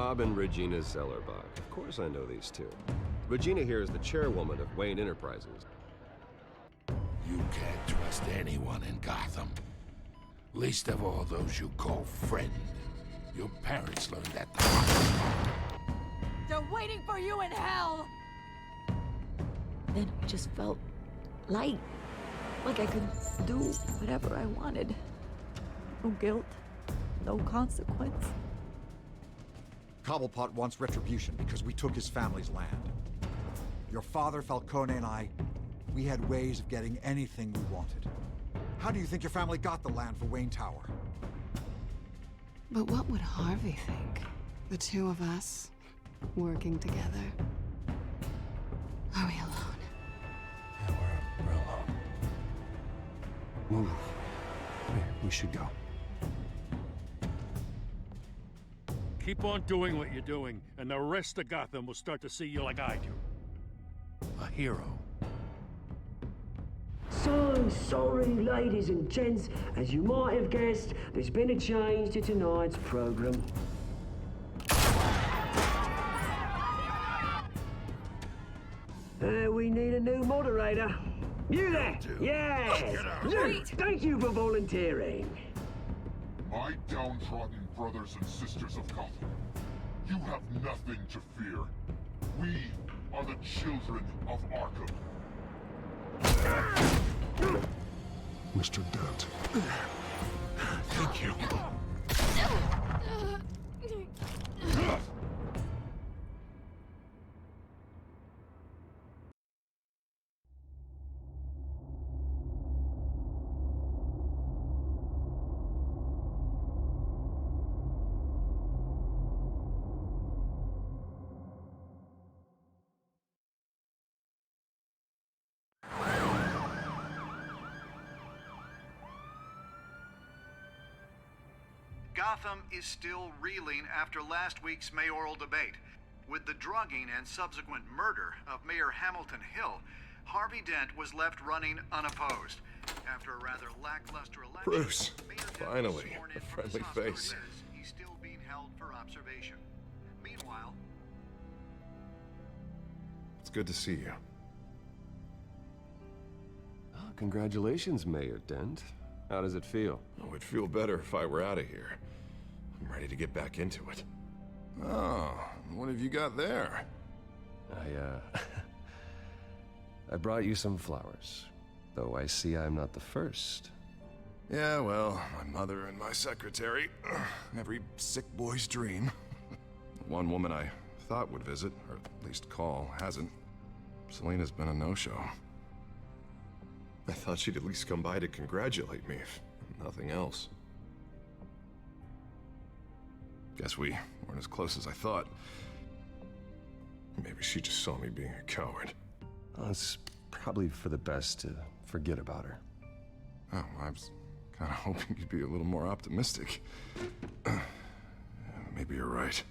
Bob and Regina Zellerbach. Of course I know these two. Regina here is the chairwoman of Wayne Enterprises. You can't trust anyone in Gotham. Least of all those you call friend. Your parents learned that the hard way. They're waiting for you in hell! Then I just felt light. Like I could do whatever I wanted. No guilt, no consequence. Cobblepot wants retribution because we took his family's land. Your father, Falcone, and I, we had ways of getting anything we wanted. How do you think your family got the land for Wayne Tower? But what would Harvey think? The two of us, working together. Are we alone? Yeah, we're alone. Move. We should go. Keep on doing what you're doing, and the rest of Gotham will start to see you like I do. A hero. So sorry, ladies and gents. As you might have guessed, there's been a change to tonight's program. We need a new moderator. You there? Yes! Luke, thank you for volunteering. My downtrodden brothers and sisters of Gotham, you have nothing to fear. We are the children of Arkham. Mr. Dent. Thank you. Gotham is still reeling after last week's mayoral debate. With the drugging and subsequent murder of Mayor Hamilton Hill, Harvey Dent was left running unopposed. After a rather lackluster election, Bruce, Mayor Dent was finally, sworn a in from friendly Los Angeles. face. He's still being held for observation. Meanwhile, It's good to see you. Oh, congratulations, Mayor Dent. How does it feel? Oh, it'd feel better if I were out of here. I'm ready to get back into it. Oh, what have you got there? I brought you some flowers. Though I see I'm not the first. Yeah, well, my mother and my secretary. Every sick boy's dream. One woman I thought would visit, or at least call, hasn't. Selena's been a no-show. I thought she'd at least come by to congratulate me, if nothing else. Guess we weren't as close as I thought. Maybe she just saw me being a coward. Well, it's probably for the best to forget about her. Oh, I was kind of hoping you'd be a little more optimistic. Maybe you're right.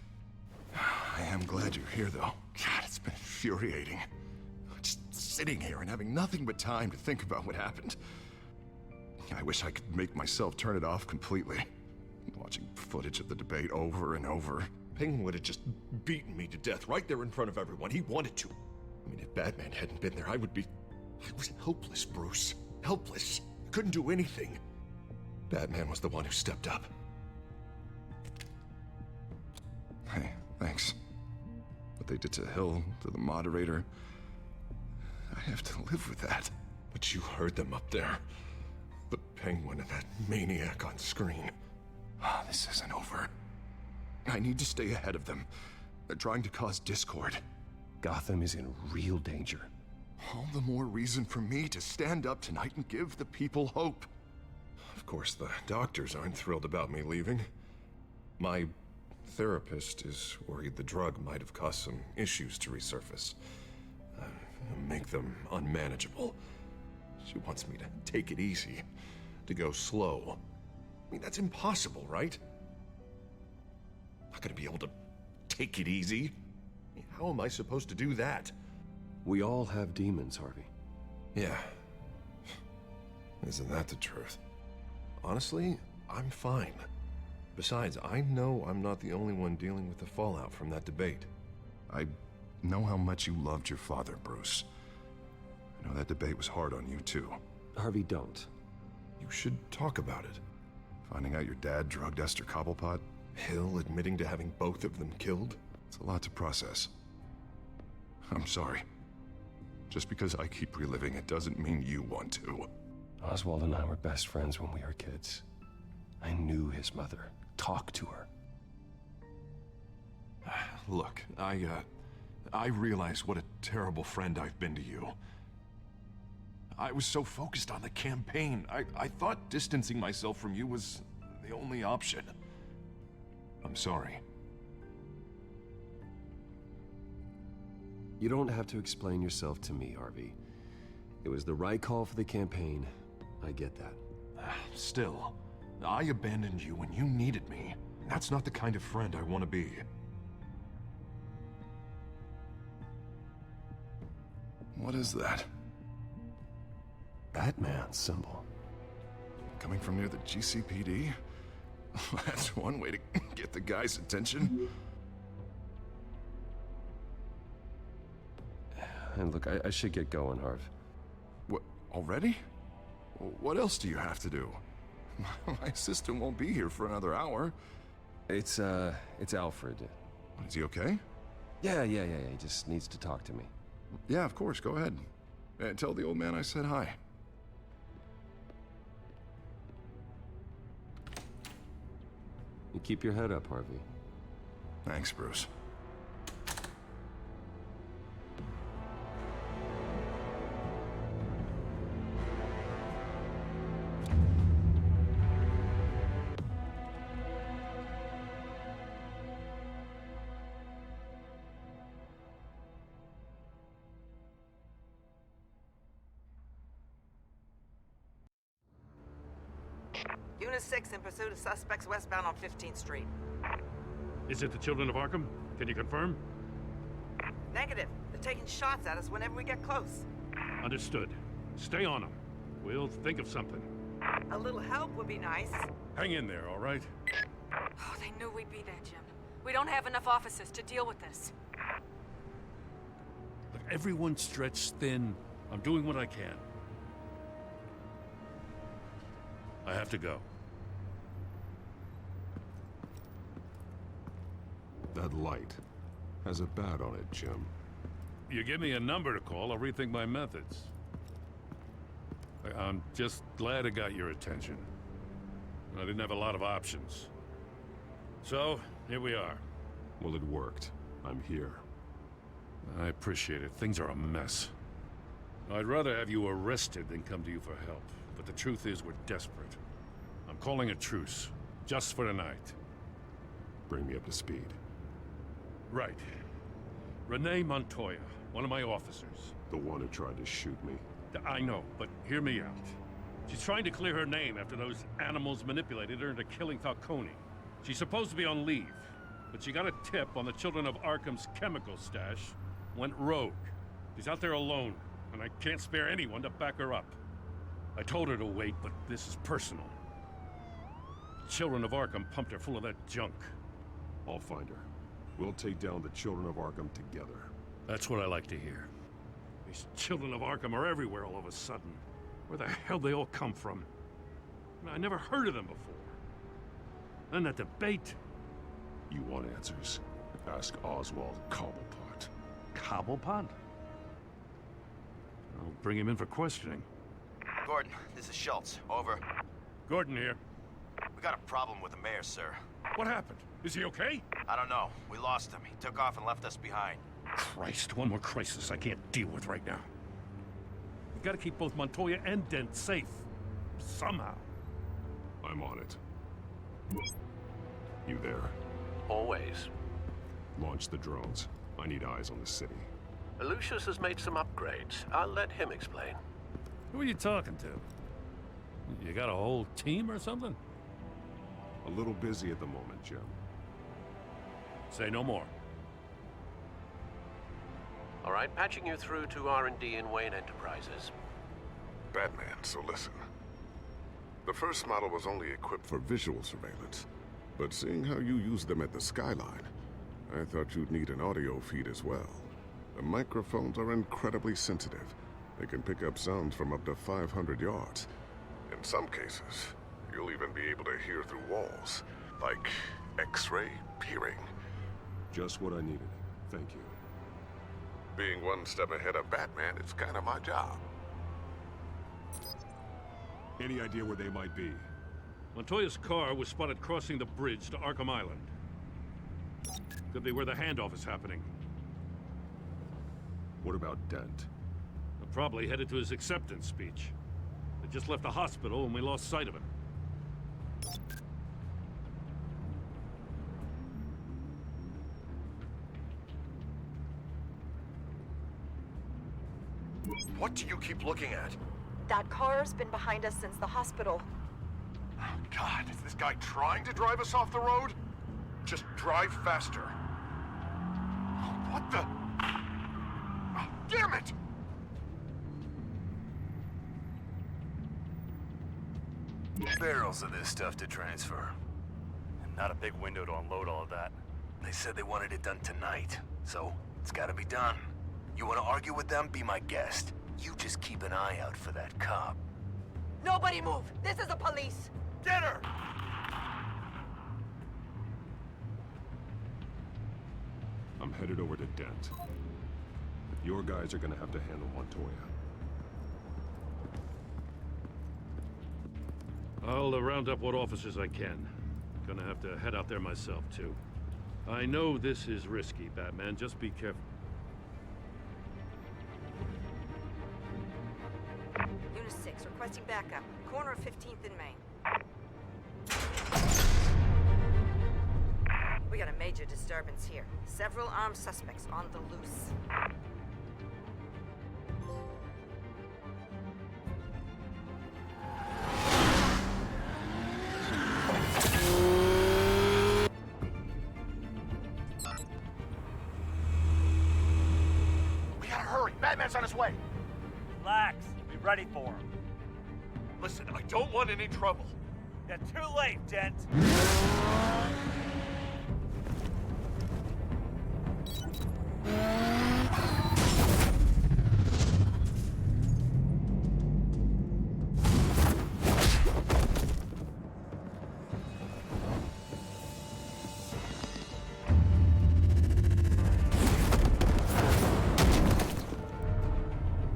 I am glad you're here, though. God, it's been infuriating. Just sitting here and having nothing but time to think about what happened. I wish I could make myself turn it off completely. Watching footage of the debate over and over. Penguin would have just beaten me to death right there in front of everyone. He wanted to. I mean, if Batman hadn't been there, I was helpless, Bruce. Helpless. Couldn't do anything. Batman was the one who stepped up. Hey, thanks. What they did to Hill, to the moderator, I have to live with that. But you heard them up there. The Penguin and that maniac on screen. This isn't over. I need to stay ahead of them. They're trying to cause discord. Gotham is in real danger. All the more reason for me to stand up tonight and give the people hope. Of course, the doctors aren't thrilled about me leaving. My therapist is worried the drug might have caused some issues to resurface. Make them unmanageable. She wants me to take it easy, to go slow. I mean, that's impossible, right? I'm not gonna be able to take it easy. How am I supposed to do that? We all have demons, Harvey. Yeah. Isn't that the truth? Honestly, I'm fine. Besides, I know I'm not the only one dealing with the fallout from that debate. I know how much you loved your father, Bruce. I know that debate was hard on you, too. Harvey, don't. You should talk about it. Finding out your dad drugged Esther Cobblepot? Hill admitting to having both of them killed? It's a lot to process. I'm sorry. Just because I keep reliving it doesn't mean you want to. Oswald and I were best friends when we were kids. I knew his mother. Talked to her. Look, I realize what a terrible friend I've been to you. I was so focused on the campaign. I thought distancing myself from you was the only option. I'm sorry. You don't have to explain yourself to me, Harvey. It was the right call for the campaign. I get that. Still, I abandoned you when you needed me. That's not the kind of friend I want to be. What is that? Batman symbol. Coming from near the GCPD? That's one way to get the guy's attention. And look, I should get going, Harv. What, already? What else do you have to do? My assistant won't be here for another hour. It's Alfred. Is he okay? Yeah, he just needs to talk to me. Yeah, of course, go ahead. Tell the old man I said hi. You keep your head up, Harvey. Thanks, Bruce. Unit 6 in pursuit of suspects westbound on 15th Street. Is it the Children of Arkham? Can you confirm? Negative. They're taking shots at us whenever we get close. Understood. Stay on them. We'll think of something. A little help would be nice. Hang in there, all right? Oh, they knew we'd be there, Jim. We don't have enough officers to deal with this. Look, everyone's stretched thin. I'm doing what I can. I have to go. That light has a bat on it, Jim. You give me a number to call, I'll rethink my methods. I'm just glad it got your attention. I didn't have a lot of options. So, here we are. Well, it worked. I'm here. I appreciate it. Things are a mess. I'd rather have you arrested than come to you for help. But the truth is, we're desperate. I'm calling a truce. Just for tonight. Bring me up to speed. Right. Renee Montoya, one of my officers. The one who tried to shoot me. I know, but hear me out. She's trying to clear her name after those animals manipulated her into killing Falcone. She's supposed to be on leave, but she got a tip on the Children of Arkham's chemical stash, went rogue. She's out there alone, and I can't spare anyone to back her up. I told her to wait, but this is personal. The Children of Arkham pumped her full of that junk. I'll find her. We'll take down the Children of Arkham together. That's what I like to hear. These Children of Arkham are everywhere all of a sudden. Where the hell they all come from? I never heard of them before. Then that debate. You want answers? Ask Oswald Cobblepot. Cobblepot? I'll bring him in for questioning. Gordon, this is Schultz. Over. Gordon here. We got a problem with the mayor, sir. What happened? Is he okay? I don't know. We lost him. He took off and left us behind. Christ, one more crisis I can't deal with right now. We've got to keep both Montoya and Dent safe. Somehow. I'm on it. You there? Always. Launch the drones. I need eyes on the city. Lucius has made some upgrades. I'll let him explain. Who are you talking to? You got a whole team or something? A little busy at the moment, Jim. Say no more. All right, patching you through to R&D in Wayne Enterprises. Batman, so listen. The first model was only equipped for visual surveillance. But seeing how you use them at the skyline, I thought you'd need an audio feed as well. The microphones are incredibly sensitive. They can pick up sounds from up to 500 yards. In some cases, you'll even be able to hear through walls, like X-ray peering. Just what I needed. Thank you. Being one step ahead of Batman is kind of my job. Any idea where they might be? Montoya's car was spotted crossing the bridge to Arkham Island. Could be where the handoff is happening. What about Dent? Probably headed to his acceptance speech. They just left the hospital and we lost sight of him. What do you keep looking at? That car's been behind us since the hospital. Oh, God, is this guy trying to drive us off the road? Just drive faster. Oh, what the? Oh, damn it! Barrels of this stuff to transfer. And not a big window to unload all of that. They said they wanted it done tonight, so it's gotta be done. You wanna argue with them? Be my guest. You just keep an eye out for that cop. Nobody move! This is the police! Get her! I'm headed over to Dent. But your guys are gonna have to handle Montoya. I'll round up what officers I can. Gonna have to head out there myself, too. I know this is risky, Batman. Just be careful. Unit 6, requesting backup. Corner of 15th and Main. We got a major disturbance here. Several armed suspects on the loose. We gotta hurry. Batman's on his way. Relax. Be ready for him. Listen, I don't want any trouble. You're too late, Dent.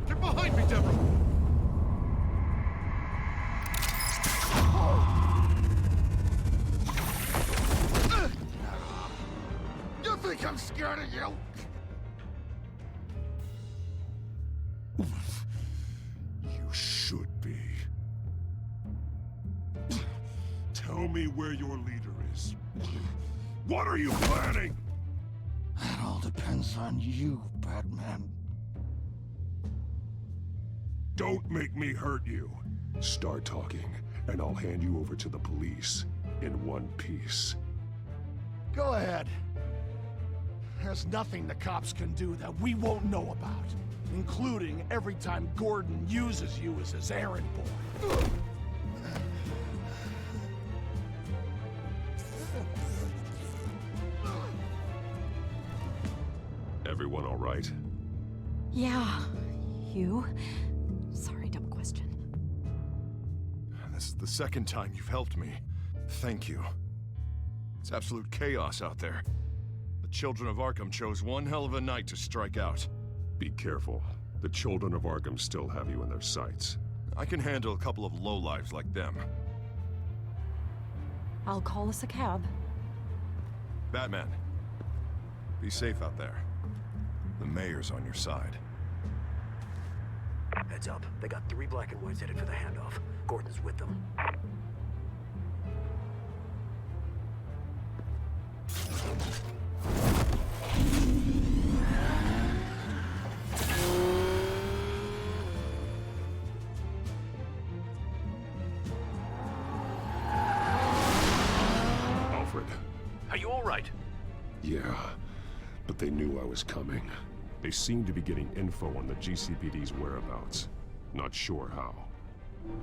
Get behind me, Deborah! You think I'm scared of you? You should be. Tell me where your leader is. What are you planning? That all depends on you, Batman. Don't make me hurt you. Start talking, and I'll hand you over to the police in one piece. Go ahead. There's nothing the cops can do that we won't know about, including every time Gordon uses you as his errand boy. Everyone all right? Yeah. You? Sorry, dumb question. This is the second time you've helped me. Thank you. It's absolute chaos out there. The children of Arkham chose one hell of a night to strike out. Be careful. The children of Arkham still have you in their sights. I can handle a couple of lowlives like them. I'll call us a cab. Batman, be safe out there. The mayor's on your side. Heads up. They got 3 black and whites headed for the handoff. Gordon's with them. Alfred. Are you all right? Yeah, but they knew I was coming. They seem to be getting info on the GCPD's whereabouts. Not sure how.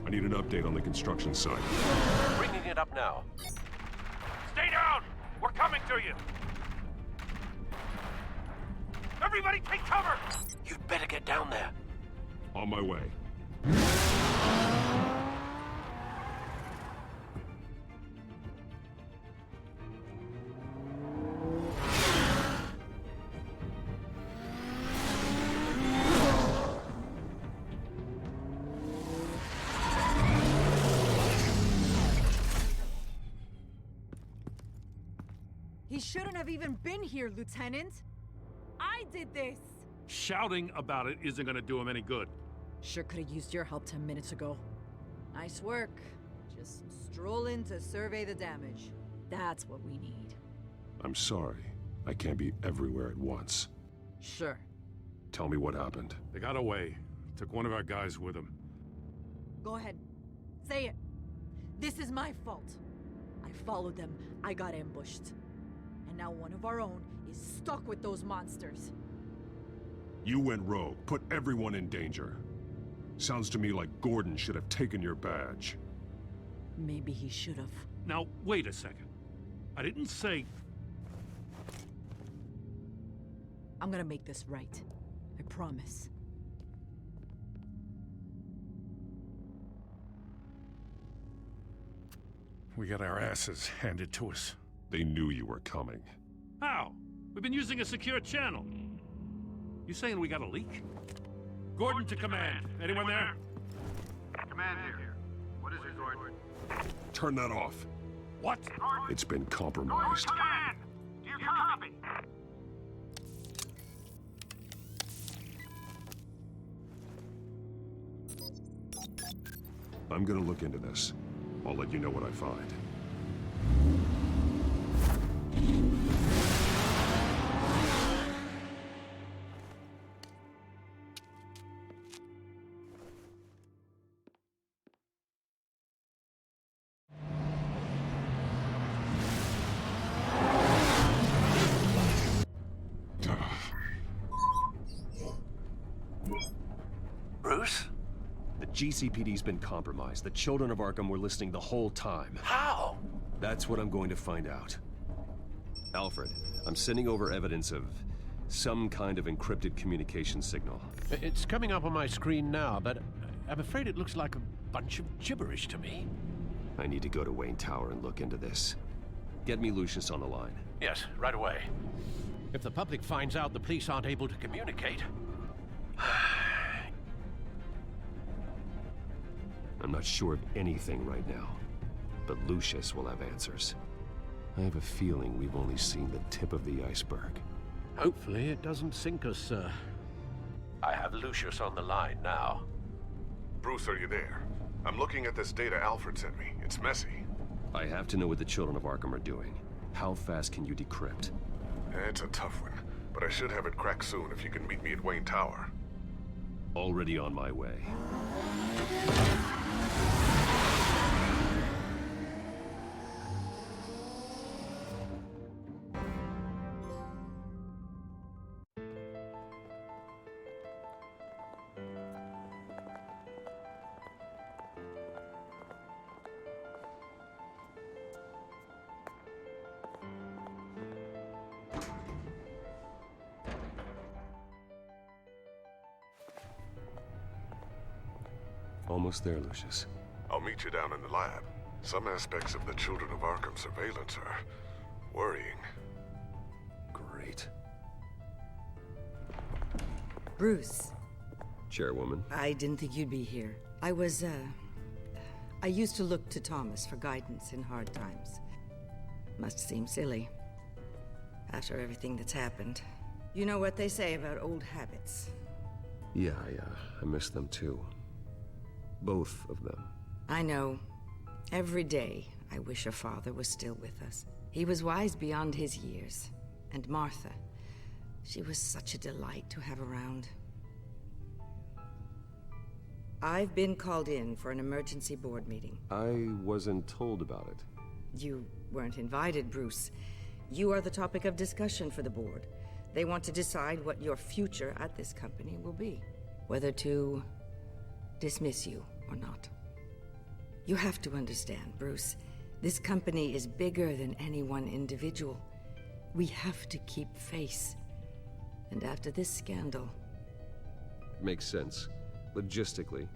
I need an update on the construction site. Bringing it up now. Stay down! We're coming to you! Everybody take cover! You'd better get down there. On my way. He shouldn't have even been here, Lieutenant. I did this. Shouting about it isn't gonna do him any good. Sure could have used your help 10 minutes ago. Nice work. Just stroll in to survey the damage. That's what we need. I'm sorry. I can't be everywhere at once. Sure. Tell me what happened. They got away. Took one of our guys with them. Go ahead. Say it. This is my fault. I followed them. I got ambushed. And now one of our own is stuck with those monsters. You went rogue, put everyone in danger. Sounds to me like Gordon should have taken your badge. Maybe he should have. Now, wait a second. I didn't say... I'm gonna make this right. I promise. We got our asses handed to us. They knew you were coming. How? We've been using a secure channel. You saying we got a leak? Gordon to command. Anyone there? Command here. What is it, Gordon? Turn that off. What? It's been compromised. Command! Do you copy? I'm gonna look into this. I'll let you know what I find. Bruce? The GCPD's been compromised. The children of Arkham were listening the whole time. How? That's what I'm going to find out. Alfred, I'm sending over evidence of some kind of encrypted communication signal. It's coming up on my screen now, but I'm afraid it looks like a bunch of gibberish to me. I need to go to Wayne Tower and look into this. Get me Lucius on the line. Yes, right away. If the public finds out the police aren't able to communicate... I'm not sure of anything right now, but Lucius will have answers. I have a feeling we've only seen the tip of the iceberg. Hopefully it doesn't sink us, sir. I have Lucius on the line now. Bruce, are you there? I'm looking at this data Alfred sent me. It's messy. I have to know what the children of Arkham are doing. How fast can you decrypt? It's a tough one, but I should have it cracked soon if you can meet me at Wayne Tower. Already on my way. Almost there, Lucius. I'll meet you down in the lab. Some aspects of the Children of Arkham surveillance are worrying. Great. Bruce. Chairwoman. I didn't think you'd be here. I used to look to Thomas for guidance in hard times. Must seem silly. After everything that's happened. You know what they say about old habits. Yeah, I miss them too. Both of them. I know. Every day, I wish your father was still with us. He was wise beyond his years. And Martha, she was such a delight to have around. I've been called in for an emergency board meeting. I wasn't told about it. You weren't invited, Bruce. You are the topic of discussion for the board. They want to decide what your future at this company will be. Whether to dismiss you or not. You have to understand, Bruce. This company is bigger than any one individual. We have to keep face. And after this scandal... Makes sense. Logistically.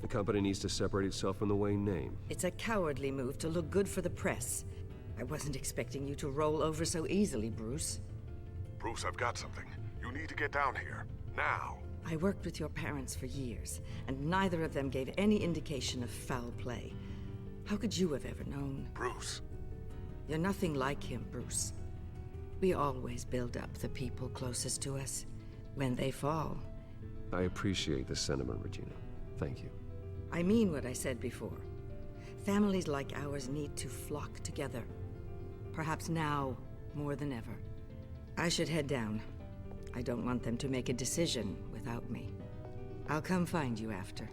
The company needs to separate itself from the Wayne name. It's a cowardly move to look good for the press. I wasn't expecting you to roll over so easily, Bruce. Bruce, I've got something. You need to get down here. Now. I worked with your parents for years, and neither of them gave any indication of foul play. How could you have ever known? Bruce. You're nothing like him, Bruce. We always build up the people closest to us. When they fall... I appreciate the sentiment, Regina. Thank you. I mean what I said before. Families like ours need to flock together. Perhaps now, more than ever. I should head down. I don't want them to make a decision without me. I'll come find you after.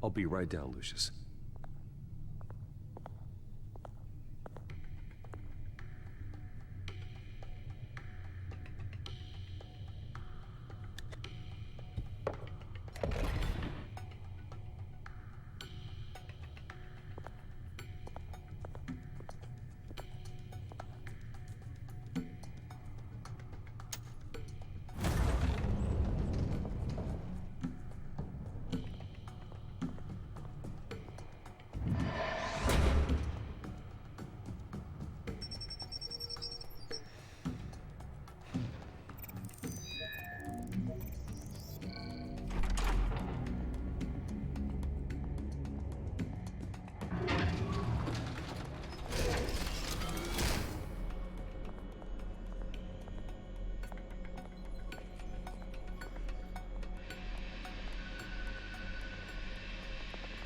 I'll be right down, Lucius.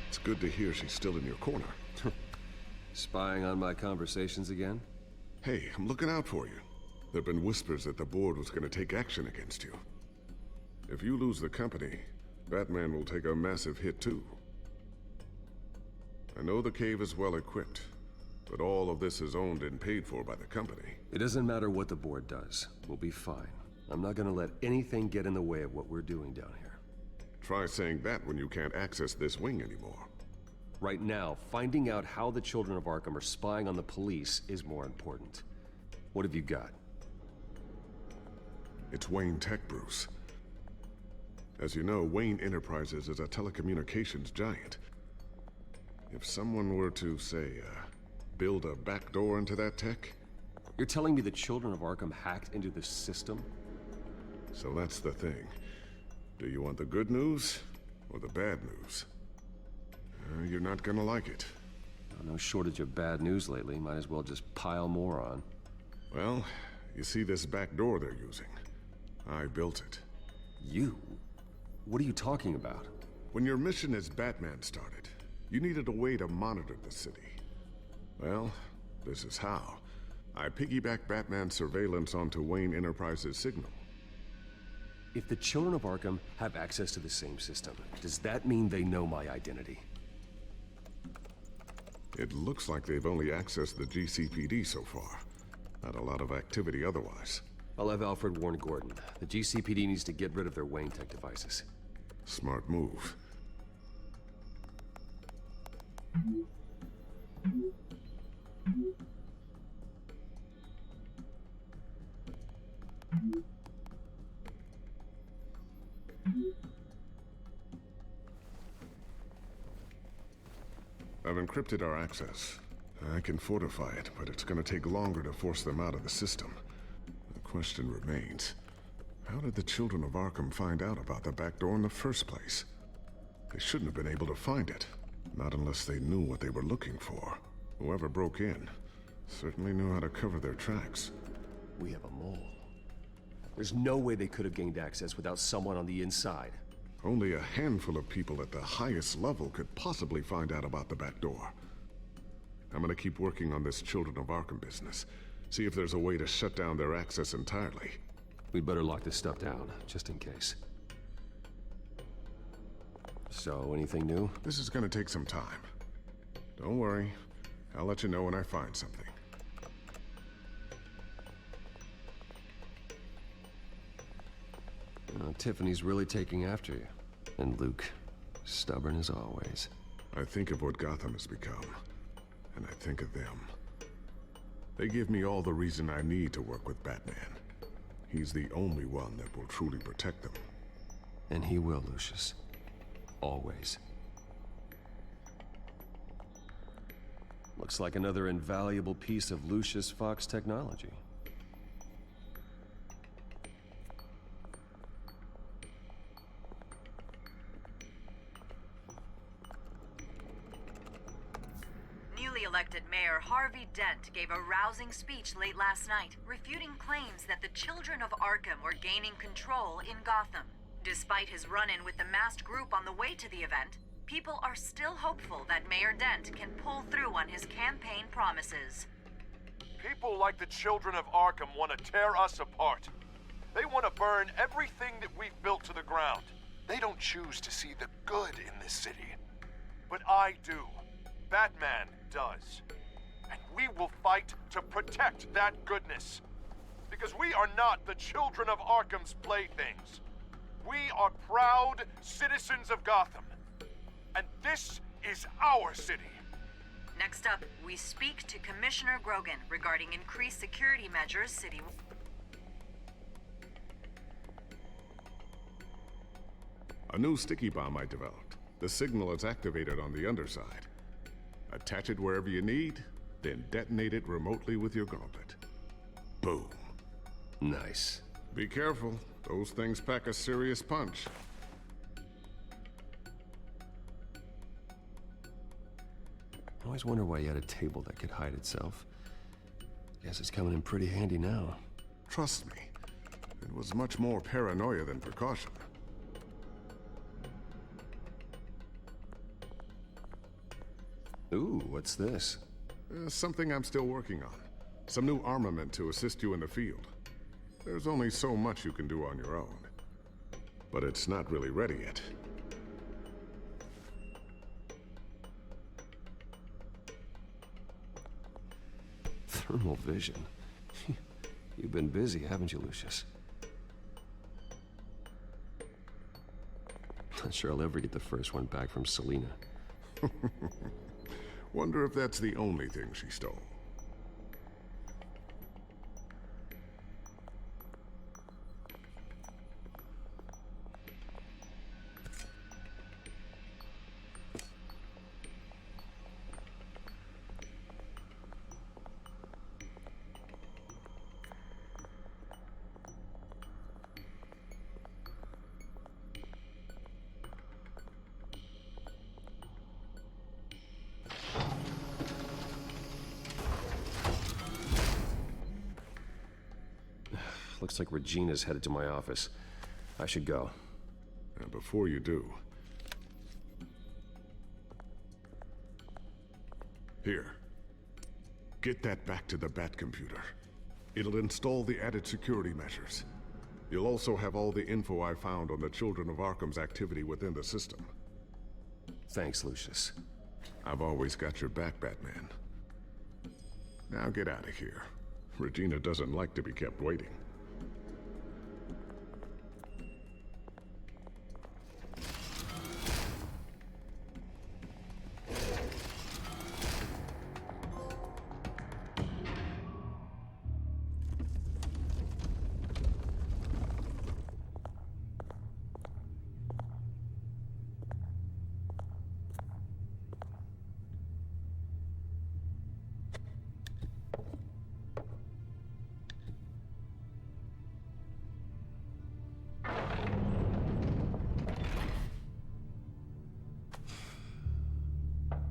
It's good to hear she's still in your corner. Spying on my conversations again? Hey, I'm looking out for you. There've been whispers that the board was going to take action against you. If you lose the company, Batman will take a massive hit too. I know the cave is well equipped, but all of this is owned and paid for by the company. It doesn't matter what the board does. We'll be fine. I'm not gonna let anything get in the way of what we're doing down here. Try saying that when you can't access this wing anymore. Right now, finding out how the Children of Arkham are spying on the police is more important. What have you got? It's Wayne Tech, Bruce. As you know, Wayne Enterprises is a telecommunications giant. If someone were to, say, build a backdoor into that tech... You're telling me the Children of Arkham hacked into the system? So that's the thing. Do you want the good news or the bad news? You're not gonna like it. No shortage of bad news lately. Might as well just pile more on. Well, you see this back door they're using? I built it. You? What are you talking about? When your mission as Batman started, you needed a way to monitor the city. Well, this is how. I piggybacked Batman's surveillance onto Wayne Enterprises' signal. If the Children of Arkham have access to the same system, does that mean they know my identity? It looks like they've only accessed the GCPD so far. Not a lot of activity otherwise. I'll have Alfred warn Gordon. The GCPD needs to get rid of their Wayne Tech devices. Smart move. I've encrypted our access. I can fortify it, but it's gonna take longer to force them out of the system. The question remains, how did the Children of Arkham find out about the back door in the first place? They shouldn't have been able to find it. Not unless they knew what they were looking for. Whoever broke in certainly knew how to cover their tracks. We have a mole. There's no way they could have gained access without someone on the inside. Only a handful of people at the highest level could possibly find out about the back door. I'm gonna keep working on this Children of Arkham business. See if there's a way to shut down their access entirely. We'd better lock this stuff down, just in case. So, anything new? This is gonna take some time. Don't worry. I'll let you know when I find something. Tiffany's really taking after you. And Luke. Stubborn as always. I think of what Gotham has become, and I think of them. They give me all the reason I need to work with Batman. He's the only one that will truly protect them. And he will, Lucius. Always. Looks like another invaluable piece of Lucius Fox technology. Newly elected Mayor Harvey Dent gave a rousing speech late last night, refuting claims that the children of Arkham were gaining control in Gotham. Despite his run-in with the masked group on the way to the event, people are still hopeful that Mayor Dent can pull through on his campaign promises. People like the children of Arkham want to tear us apart. They want to burn everything that we've built to the ground. They don't choose to see the good in this city. But I do. Batman does. And we will fight to protect that goodness. Because we are not the children of Arkham's playthings. We are proud citizens of Gotham. And this is our city. Next up, we speak to Commissioner Grogan regarding increased security measures city. A new sticky bomb I developed. The signal is activated on the underside. Attach it wherever you need, then detonate it remotely with your gauntlet. Boom. Nice. Be careful. Those things pack a serious punch. I always wonder why you had a table that could hide itself. Guess it's coming in pretty handy now. Trust me, it was much more paranoia than precaution. Ooh, what's this? Something I'm still working on. Some new armament to assist you in the field. There's only so much you can do on your own. But it's not really ready yet. Thermal vision. You've been busy, haven't you, Lucius? Not sure I'll ever get the first one back from Selina. Wonder if that's the only thing she stole. Looks like Regina's headed to my office. I should go. And before you do... Here. Get that back to the Bat computer. It'll install the added security measures. You'll also have all the info I found on the Children of Arkham's activity within the system. Thanks, Lucius. I've always got your back, Batman. Now get out of here. Regina doesn't like to be kept waiting.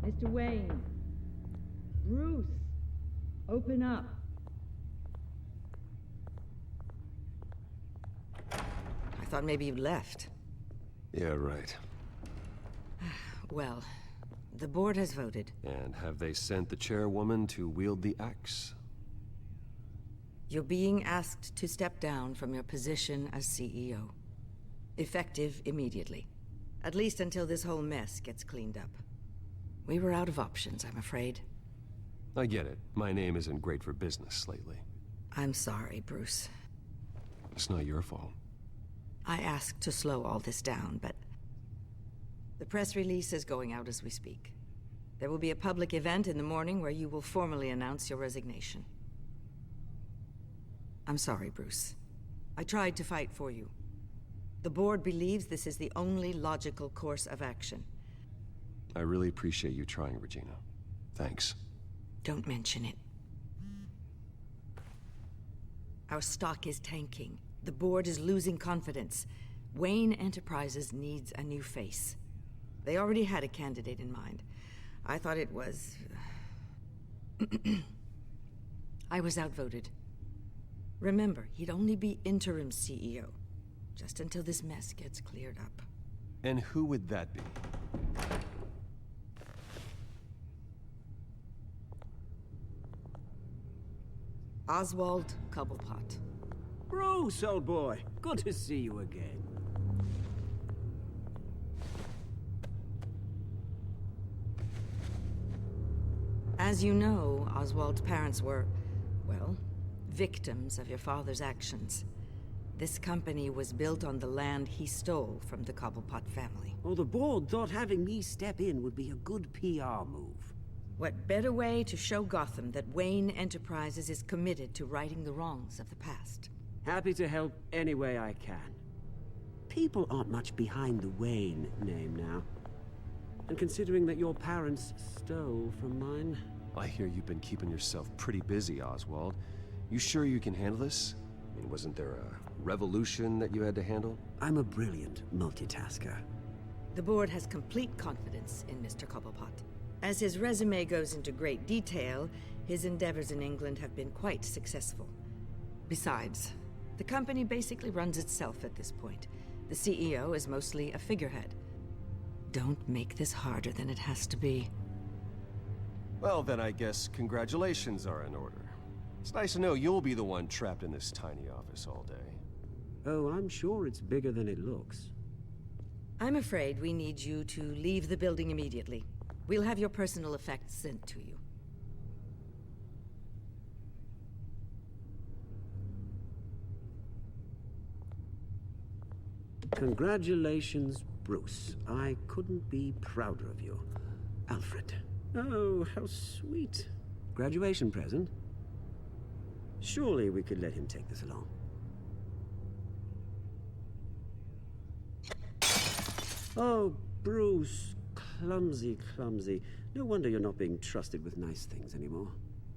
Mr. Wayne. Bruce. Open up. I thought maybe you'd left. Yeah, right. Well, the board has voted. And have they sent the chairwoman to wield the axe? You're being asked to step down from your position as CEO. Effective immediately. At least until this whole mess gets cleaned up. We were out of options, I'm afraid. I get it. My name isn't great for business lately. I'm sorry, Bruce. It's not your fault. I asked to slow all this down, but The press release is going out as we speak. There will be a public event in the morning where you will formally announce your resignation. I'm sorry, Bruce. I tried to fight for you. The board believes this is the only logical course of action. I really appreciate you trying, Regina. Thanks. Don't mention it. Our stock is tanking. The board is losing confidence. Wayne Enterprises needs a new face. They already had a candidate in mind. I thought it was... I was outvoted. Remember, he'd only be interim CEO, just until this mess gets cleared up. And who would that be? Oswald Cobblepot. Bruce, old boy. Good to see you again. As you know, Oswald's parents were, well, victims of your father's actions. This company was built on the land he stole from the Cobblepot family. Well, the board thought having me step in would be a good PR move. What better way to show Gotham that Wayne Enterprises is committed to righting the wrongs of the past? Happy to help any way I can. People aren't much behind the Wayne name now. And considering that your parents stole from mine... I hear you've been keeping yourself pretty busy, Oswald. You sure you can handle this? I mean, wasn't there a revolution that you had to handle? I'm a brilliant multitasker. The board has complete confidence in Mr. Cobblepot. As his resume goes into great detail, his endeavors in England have been quite successful. Besides, the company basically runs itself at this point. The CEO is mostly a figurehead. Don't make this harder than it has to be. Well, then I guess congratulations are in order. It's nice to know you'll be the one trapped in this tiny office all day. Oh, I'm sure it's bigger than it looks. I'm afraid we need you to leave the building immediately. We'll have your personal effects sent to you. Congratulations, Bruce. I couldn't be prouder of you. Alfred. Oh, how sweet. Graduation present? Surely we could let him take this along. Oh, Bruce. Clumsy, clumsy. No wonder you're not being trusted with nice things anymore.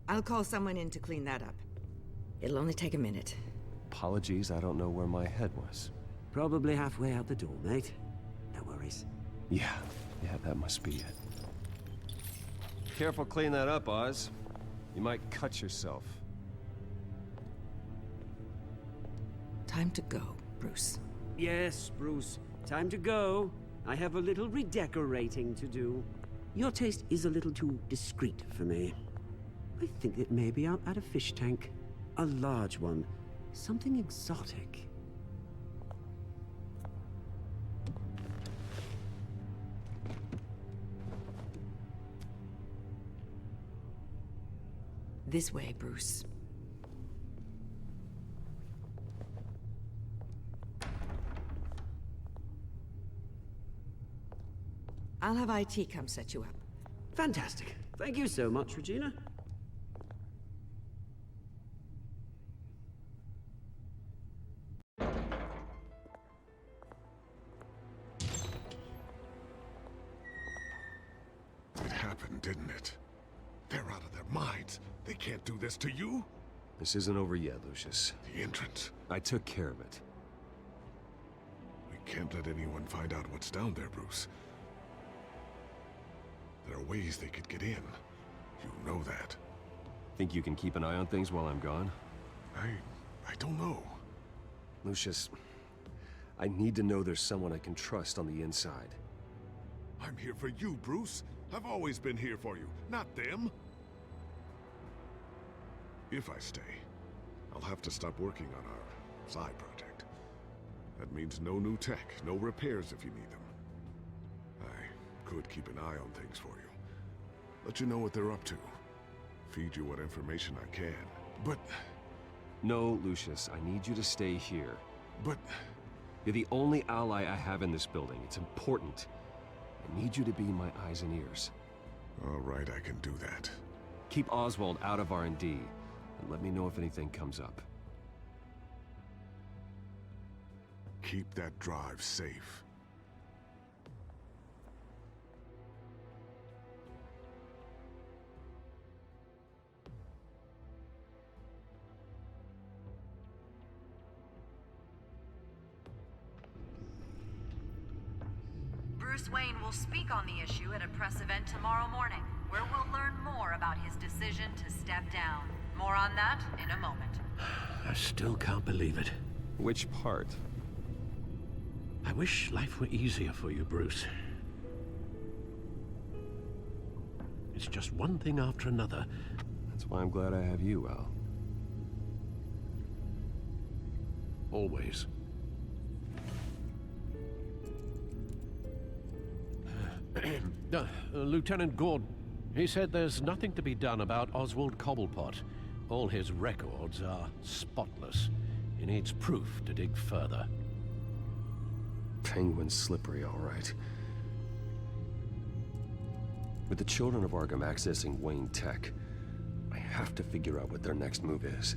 I'll call someone in to clean that up. It'll only take a minute. Apologies, I don't know where my head was. Probably halfway out the door, mate. No worries. Yeah, that must be it. Careful clean that up, Oz. You might cut yourself. Time to go, Bruce. Yes, Bruce. Time to go. I have a little redecorating to do. Your taste is a little too discreet for me. I think that maybe I'll add a fish tank. A large one. Something exotic. This way, Bruce. I'll have IT come set you up. Fantastic. Thank you so much, Regina. It happened, didn't it? They're out of their minds. They can't do this to you. This isn't over yet, Lucius. The entrance. I took care of it. We can't let anyone find out what's down there, Bruce. There are ways they could get in. You know that. Think you can keep an eye on things while I'm gone? I don't know. Lucius, I need to know there's someone I can trust on the inside. I'm here for you, Bruce. I've always been here for you, not them. If I stay, I'll have to stop working on our side project. That means no new tech, no repairs if you need them. I could keep an eye on things for you. Let you know what they're up to. Feed you what information I can. But... No, Lucius, I need you to stay here. But... You're the only ally I have in this building. It's important. I need you to be my eyes and ears. All right, I can do that. Keep Oswald out of R&D, and let me know if anything comes up. Keep that drive safe. Bruce Wayne will speak on the issue at a press event tomorrow morning, where we'll learn more about his decision to step down. More on that in a moment. I still can't believe it. Which part? I wish life were easier for you, Bruce. It's just one thing after another. That's why I'm glad I have you, Al. Always. Lieutenant Gordon, he said there's nothing to be done about Oswald Cobblepot. All his records are spotless. He needs proof to dig further. Penguin's slippery, all right. With the children of Arkham accessing Wayne Tech, I have to figure out what their next move is.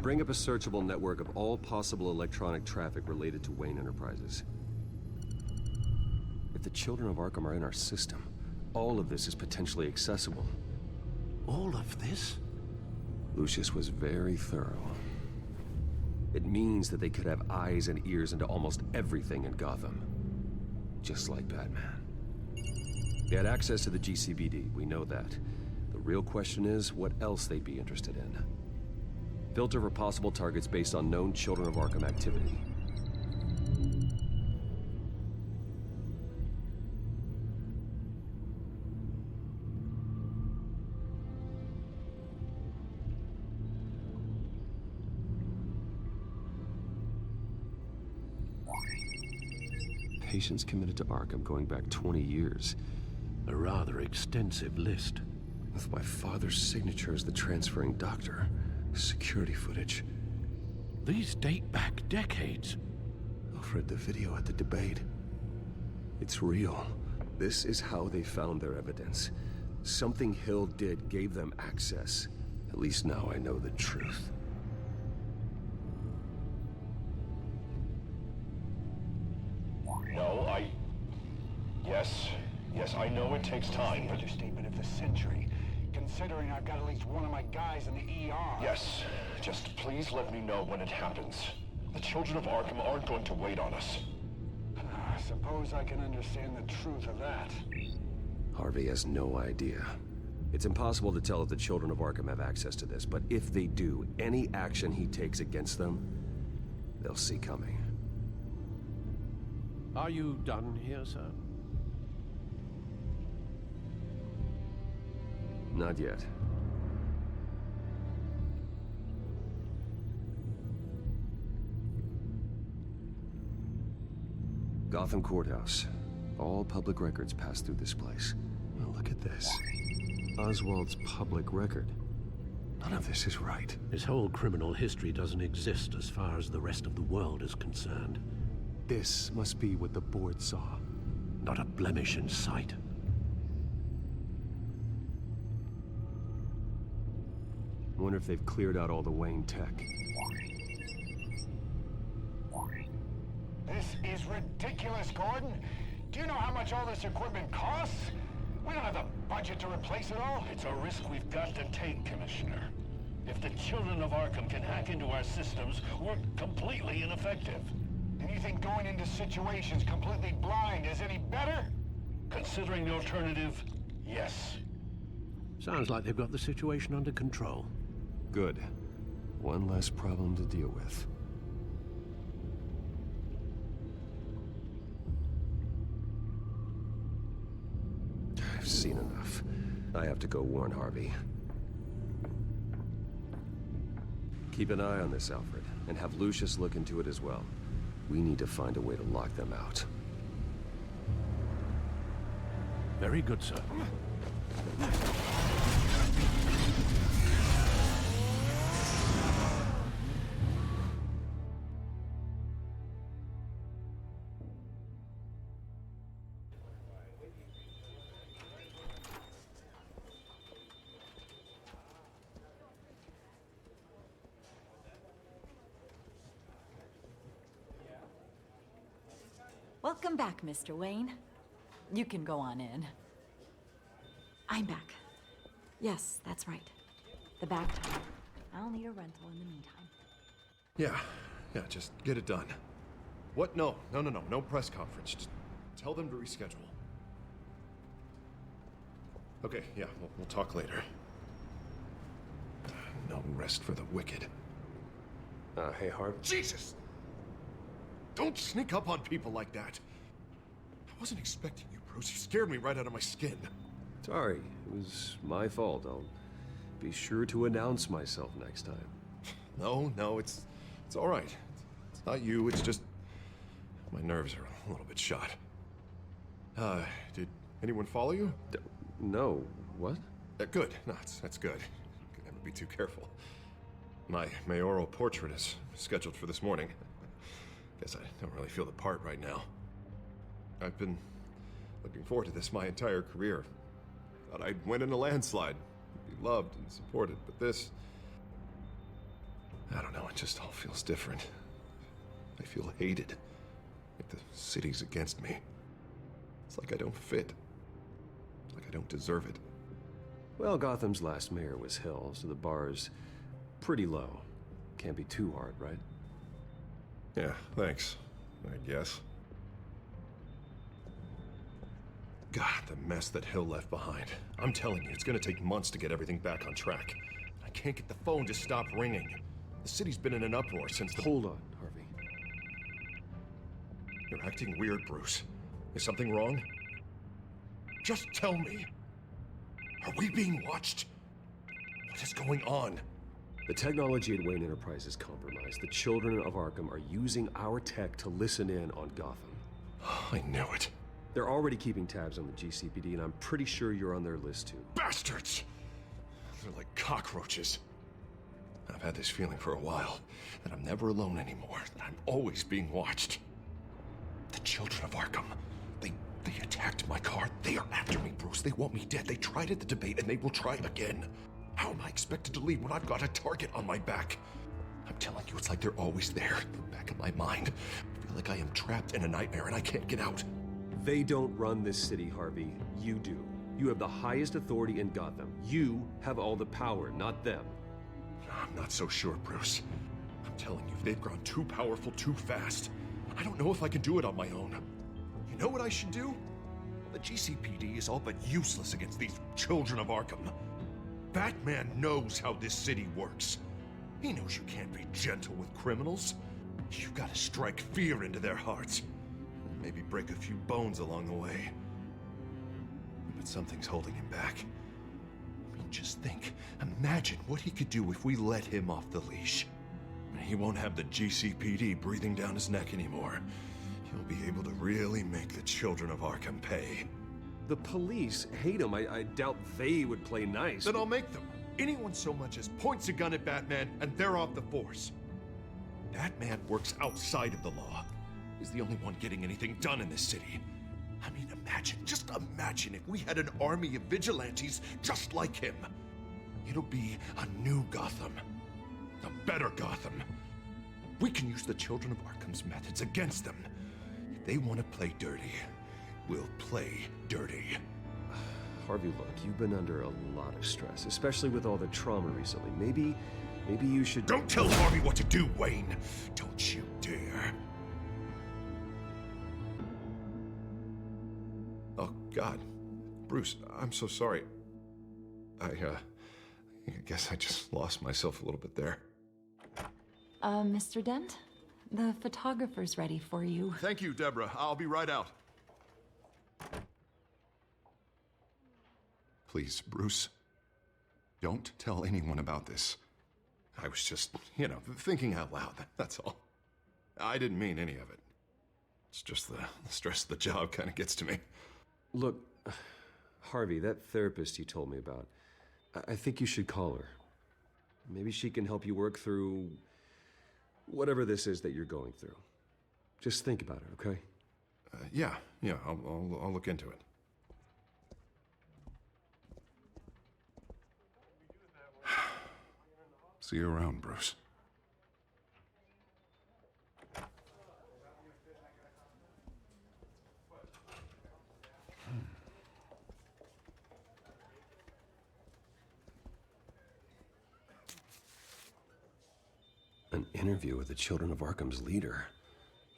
Bring up a searchable network of all possible electronic traffic related to Wayne Enterprises. If the children of Arkham are in our system, all of this is potentially accessible. All of this? Lucius was very thorough. It means that they could have eyes and ears into almost everything in Gotham. Just like Batman. They had access to the GCPD, we know that. The real question is, what else they'd be interested in. Filter for possible targets based on known Children of Arkham activity. Patients committed to Arkham going back 20 years. A rather extensive list. With my father's signature as the transferring doctor. Security footage. These date back decades. I've read the video at the debate. It's real. This is how they found their evidence. Something Hill did gave them access. At least now I know the truth. No, Yes, I know it takes time, but... Understatement of the century. Considering I've got at least one of my guys in the ER. Yes, just please let me know when it happens. The children of Arkham aren't going to wait on us. I suppose I can understand the truth of that. Harvey has no idea. It's impossible to tell if the children of Arkham have access to this, but if they do, any action he takes against them, they'll see coming. Are you done here, sir? Not yet. Gotham Courthouse. All public records pass through this place. Well, look at this. Oswald's public record. None of this is right. His whole criminal history doesn't exist as far as the rest of the world is concerned. This must be what the board saw. Not a blemish in sight. Wonder if they've cleared out all the Wayne tech. This is ridiculous, Gordon. Do you know how much all this equipment costs? We don't have the budget to replace it all. It's a risk we've got to take, Commissioner. If the children of Arkham can hack into our systems, we're completely ineffective. And you think going into situations completely blind is any better? Considering the alternative, yes. Sounds like they've got the situation under control. Good. One less problem to deal with. I've seen enough. I have to go warn Harvey. Keep an eye on this, Alfred, and have Lucius look into it as well. We need to find a way to lock them out. Very good, sir. Welcome back, Mr. Wayne. You can go on in. I'm back. Yes, that's right. The back tire. I'll need a rental in the meantime. Yeah, just get it done. What? No press conference. Just tell them to reschedule. Okay, yeah, we'll talk later. No rest for the wicked. Hey, Harv. Jesus! Don't sneak up on people like that. I wasn't expecting you, Bruce. You scared me right out of my skin. Sorry, it was my fault. I'll be sure to announce myself next time. No, it's all right. It's not you, it's just my nerves are a little bit shot. Did anyone follow you? No. What? Good. No, that's good. Could never be too careful. My mayoral portrait is scheduled for this morning. Guess I don't really feel the part right now. I've been looking forward to this my entire career. Thought I'd win in a landslide, be loved and supported, but this... I don't know, it just all feels different. I feel hated, like the city's against me. It's like I don't fit, like I don't deserve it. Well, Gotham's last mayor was Hill, so the bar's pretty low. Can't be too hard, right? Yeah, thanks, I guess. God, the mess that Hill left behind. I'm telling you, it's gonna take months to get everything back on track. I can't get the phone to stop ringing. The city's been in an uproar since the... Hold on, Harvey. You're acting weird, Bruce. Is something wrong? Just tell me. Are we being watched? What is going on? The technology at Wayne Enterprise is compromised. The children of Arkham are using our tech to listen in on Gotham. I knew it. They're already keeping tabs on the GCPD, and I'm pretty sure you're on their list too. Bastards! They're like cockroaches. I've had this feeling for a while, that I'm never alone anymore, that I'm always being watched. The children of Arkham, they attacked my car. They are after me, Bruce. They want me dead. They tried at the debate, and they will try again. How am I expected to leave when I've got a target on my back? I'm telling you, it's like they're always there, in the back of my mind. I feel like I am trapped in a nightmare and I can't get out. They don't run this city, Harvey. You do. You have the highest authority in Gotham. You have all the power, not them. I'm not so sure, Bruce. I'm telling you, they've grown too powerful too fast. I don't know if I can do it on my own. You know what I should do? The GCPD is all but useless against these children of Arkham. Batman knows how this city works. He knows you can't be gentle with criminals. You've got to strike fear into their hearts. And maybe break a few bones along the way. But something's holding him back. I mean, just think. Imagine what he could do if we let him off the leash. He won't have the GCPD breathing down his neck anymore. He'll be able to really make the children of Arkham pay. The police hate him. I doubt they would play nice. Then I'll make them. anyone so much as points a gun at Batman and they're off the force. Batman works outside of the law. He's the only one getting anything done in this city. I mean, just imagine if we had an army of vigilantes just like him. It'll be a new Gotham. A better Gotham. We can use the Children of Arkham's methods against them. If they want to play dirty, we'll play dirty. Harvey, look, you've been under a lot of stress, especially with all the trauma recently. Maybe you should... Don't tell Harvey what to do, Wayne! Don't you dare. Oh, God. Bruce, I'm so sorry. I guess I just lost myself a little bit there. Mr. Dent? The photographer's ready for you. Thank you, Deborah. I'll be right out. Please, Bruce, don't tell anyone about this. I was just, thinking out loud, that's all. I didn't mean any of it. It's just the stress of the job kind of gets to me. Look, Harvey, that therapist you told me about, I think you should call her. Maybe she can help you work through whatever this is that you're going through. Just think about it, okay? Yeah, I'll look into it. See you around, Bruce. An interview with the Children of Arkham's leader.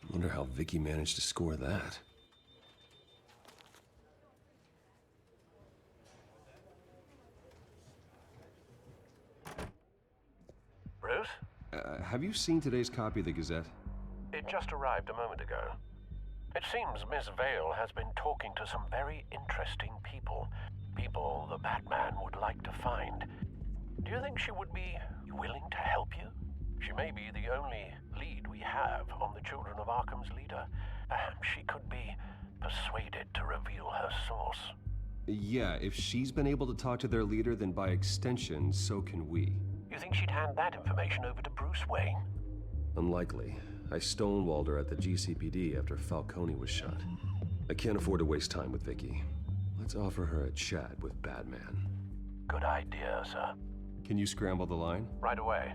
I wonder how Vicky managed to score that. Bruce? Have you seen today's copy of the Gazette? It just arrived a moment ago. It seems Miss Vale has been talking to some very interesting people. People the Batman would like to find. Do you think she would be willing to help you? She may be the only lead we have on the Children of Arkham's leader. Perhaps she could be persuaded to reveal her source. Yeah, if she's been able to talk to their leader, then by extension, so can we. You think she'd hand that information over to Bruce Wayne? Unlikely. I stonewalled her at the GCPD after Falcone was shot. I can't afford to waste time with Vicky. Let's offer her a chat with Batman. Good idea, sir. Can you scramble the line? Right away.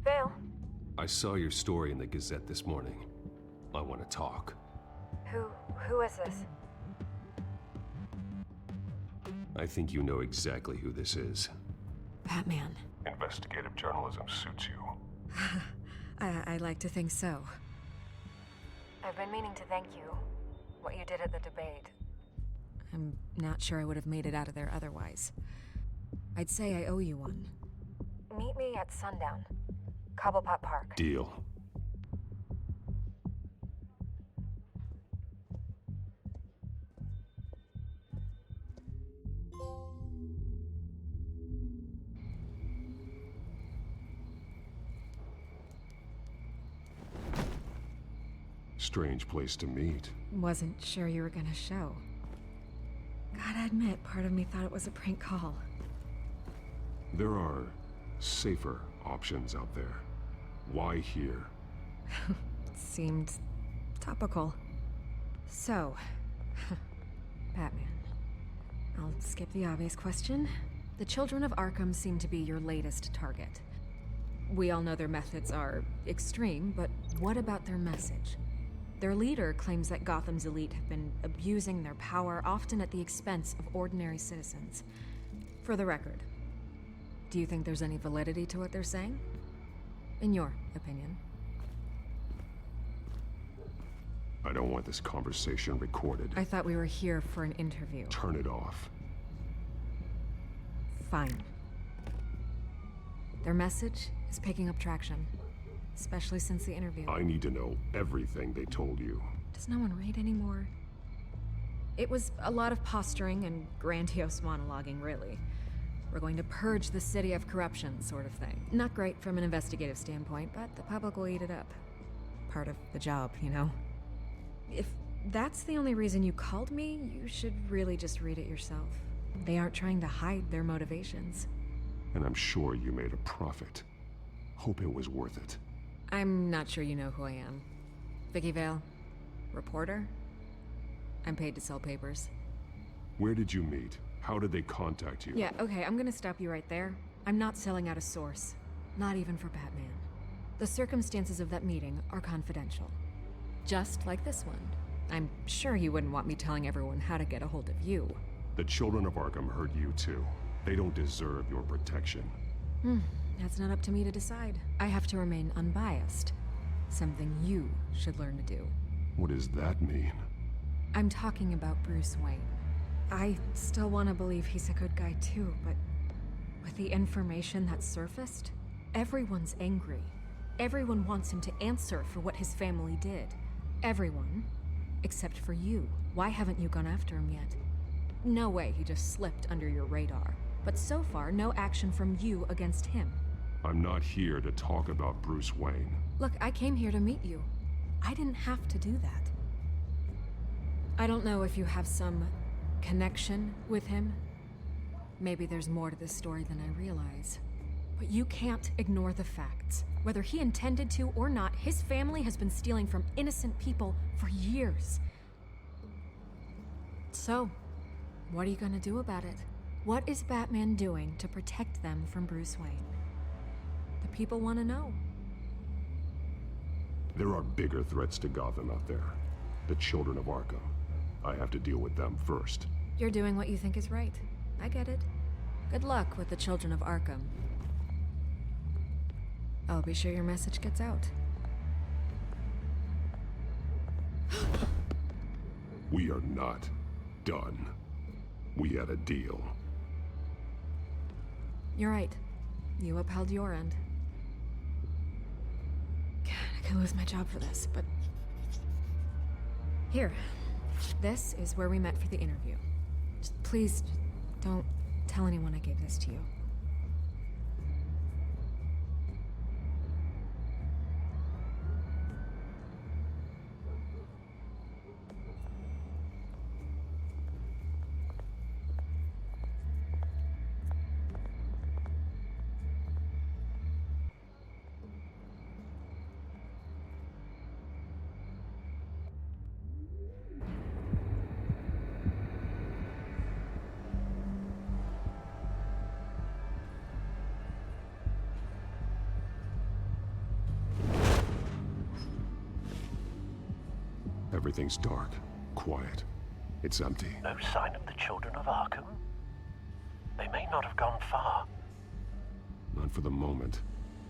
Vale. I saw your story in the Gazette this morning. I want to talk. Who is this? I think you know exactly who this is. Batman. Investigative journalism suits you. I like to think so. I've been meaning to thank you. What you did at the debate. I'm not sure I would have made it out of there otherwise. I'd say I owe you one. Meet me at sundown. Cobblepot Park. Deal. Strange place to meet. Wasn't sure you were gonna show. Gotta admit, part of me thought it was a prank call. There are safer options out there. Why here? Seemed topical. So, Batman. I'll skip the obvious question. The Children of Arkham seem to be your latest target. We all know their methods are extreme, but what about their message? Their leader claims that Gotham's elite have been abusing their power, often at the expense of ordinary citizens. For the record, do you think there's any validity to what they're saying? In your opinion? I don't want this conversation recorded. I thought we were here for an interview. Turn it off. Fine. Their message is picking up traction, especially since the interview. I need to know everything they told you. Does no one read anymore? It was a lot of posturing and grandiose monologuing, really. We're going to purge the city of corruption, sort of thing. Not great from an investigative standpoint, but the public will eat it up. Part of the job, you know? If that's the only reason you called me, you should really just read it yourself. They aren't trying to hide their motivations. And I'm sure you made a profit. Hope it was worth it. I'm not sure you know who I am. Vicky Vale? Reporter? I'm paid to sell papers. Where did you meet? How did they contact you? Yeah, okay, I'm gonna stop you right there. I'm not selling out a source. Not even for Batman. The circumstances of that meeting are confidential. Just like this one. I'm sure you wouldn't want me telling everyone how to get a hold of you. The children of Arkham heard you too. They don't deserve your protection. That's not up to me to decide. I have to remain unbiased. Something you should learn to do. What does that mean? I'm talking about Bruce Wayne. I still want to believe he's a good guy too, but with the information that surfaced, everyone's angry. Everyone wants him to answer for what his family did. Everyone, except for you. Why haven't you gone after him yet? No way he just slipped under your radar. But so far, no action from you against him. I'm not here to talk about Bruce Wayne. Look, I came here to meet you. I didn't have to do that. I don't know if you have some connection with him. Maybe there's more to this story than I realize. But you can't ignore the facts. Whether he intended to or not, his family has been stealing from innocent people for years. So, what are you gonna do about it? What is Batman doing to protect them from Bruce Wayne? The people want to know. There are bigger threats to Gotham out there. The children of Arkham. I have to deal with them first. You're doing what you think is right. I get it. Good luck with the children of Arkham. I'll be sure your message gets out. We are not done. We had a deal. You're right. You upheld your end. God, I could lose my job for this, but... Here. This is where we met for the interview. Just please, don't tell anyone I gave this to you. Everything's dark, quiet. It's empty. No sign of the children of Arkham? They may not have gone far. Not for the moment.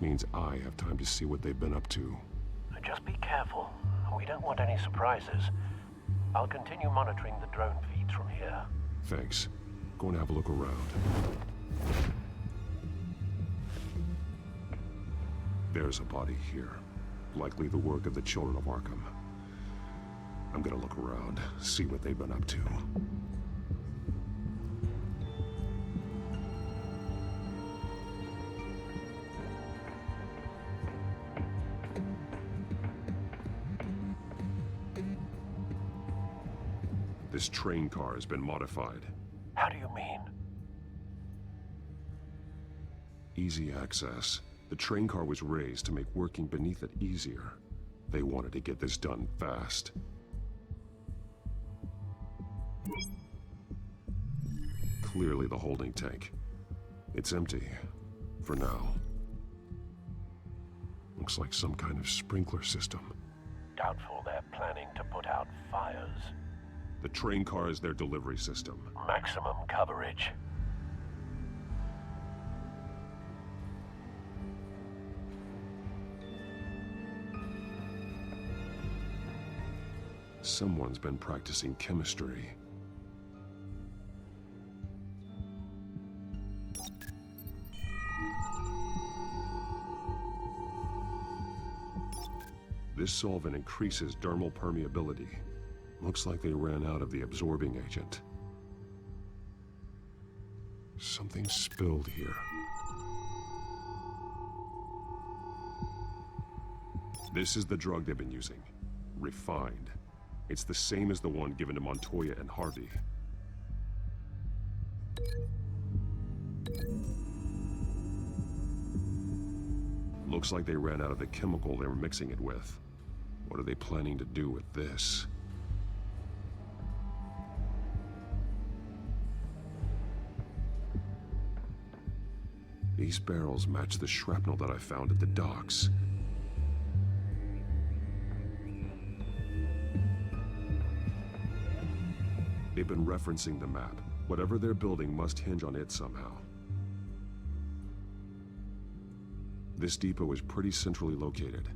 Means I have time to see what they've been up to. Just be careful. We don't want any surprises. I'll continue monitoring the drone feeds from here. Thanks. Going to have a look around. There's a body here. Likely the work of the children of Arkham. I'm gonna look around, see what they've been up to. This train car has been modified. How do you mean? Easy access. The train car was raised to make working beneath it easier. They wanted to get this done fast. Clearly the holding tank. It's empty. For now. Looks like some kind of sprinkler system. Doubtful they're planning to put out fires. The train car is their delivery system. Maximum coverage. Someone's been practicing chemistry. This solvent increases dermal permeability. Looks like they ran out of the absorbing agent. Something spilled here. This is the drug they've been using. Refined. It's the same as the one given to Montoya and Harvey. Looks like they ran out of the chemical they were mixing it with. What are they planning to do with this? These barrels match the shrapnel that I found at the docks. They've been referencing the map. Whatever they're building must hinge on it somehow. This depot is pretty centrally located.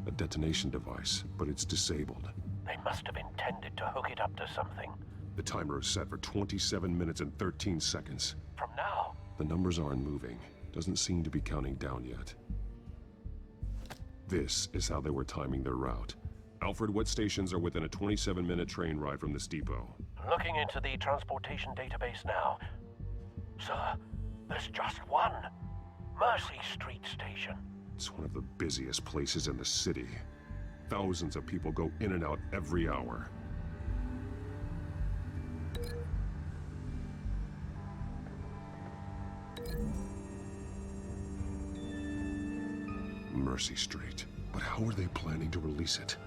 A detonation device, but it's disabled. They must have intended to hook it up to something. The timer is set for 27 minutes and 13 seconds. From now? The numbers aren't moving. Doesn't seem to be counting down yet. This is how they were timing their route. Alfred, what stations are within a 27-minute train ride from this depot? Looking into the transportation database now. Sir, there's just one. Mercy Street Station. It's one of the busiest places in the city. Thousands of people go in and out every hour. Mercy Street. But how are they planning to release it?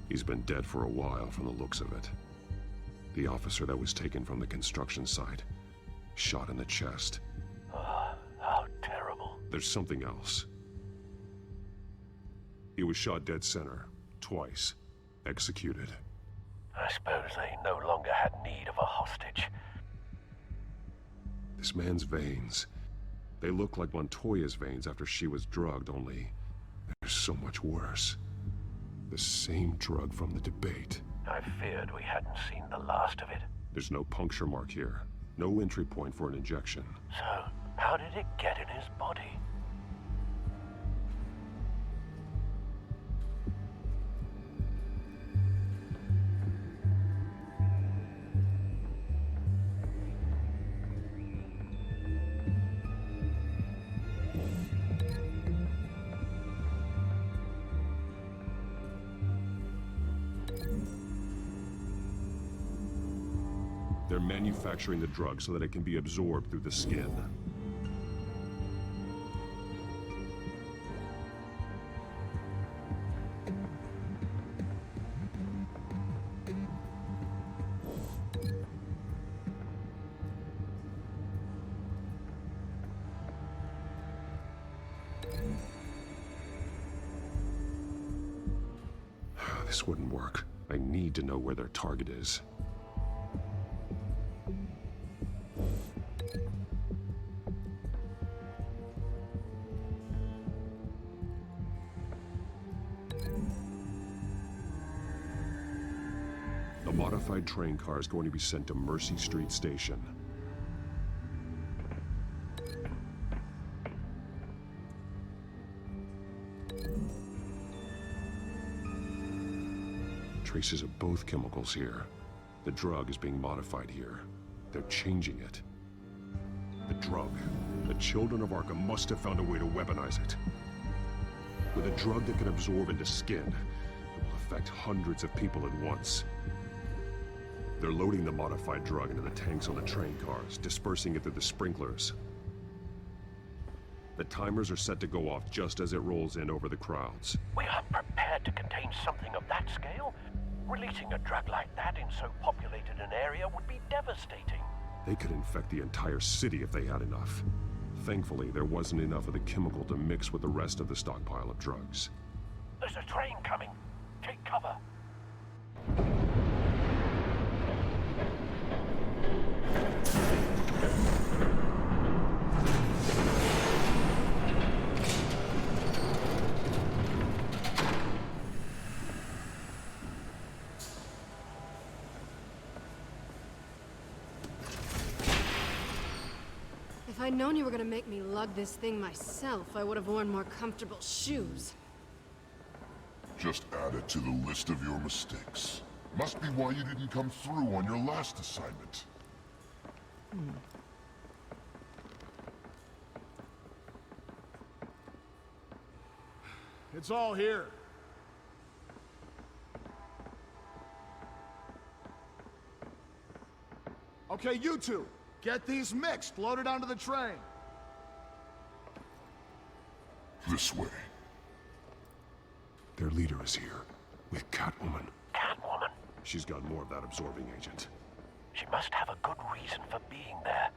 He's been dead for a while from the looks of it. The officer that was taken from the construction site. Shot in the chest. How terrible. There's something else. He was shot dead center. Twice. Executed. I suppose they no longer had need of a hostage. This man's veins. They look like Montoya's veins after she was drugged, only they're so much worse. The same drug from the debate. I feared we hadn't seen the last of it. There's no puncture mark here. No entry point for an injection. So, how did it get in his body? They're manufacturing the drug so that it can be absorbed through the skin. This wouldn't work. I need to know where their target is. A modified train car is going to be sent to Mercy Street Station. Traces of both chemicals here. The drug is being modified here. They're changing it. The drug. The children of Arkham must have found a way to weaponize it. With a drug that can absorb into skin, it will affect hundreds of people at once. They're loading the modified drug into the tanks on the train cars, dispersing it through the sprinklers. The timers are set to go off just as it rolls in over the crowds. We aren't prepared to contain something of that scale. Releasing a drug like that in so populated an area would be devastating. They could infect the entire city if they had enough. Thankfully, there wasn't enough of the chemical to mix with the rest of the stockpile of drugs. There's a train coming. Take cover. If I'd known you were gonna make me lug this thing myself, I would have worn more comfortable shoes. Just add it to the list of your mistakes. Must be why you didn't come through on your last assignment. It's all here. Okay, you two, get these mixed, loaded onto the train. This way. Their leader is here, with Catwoman. Catwoman? She's got more of that absorbing agent. She must have a good reason for being there.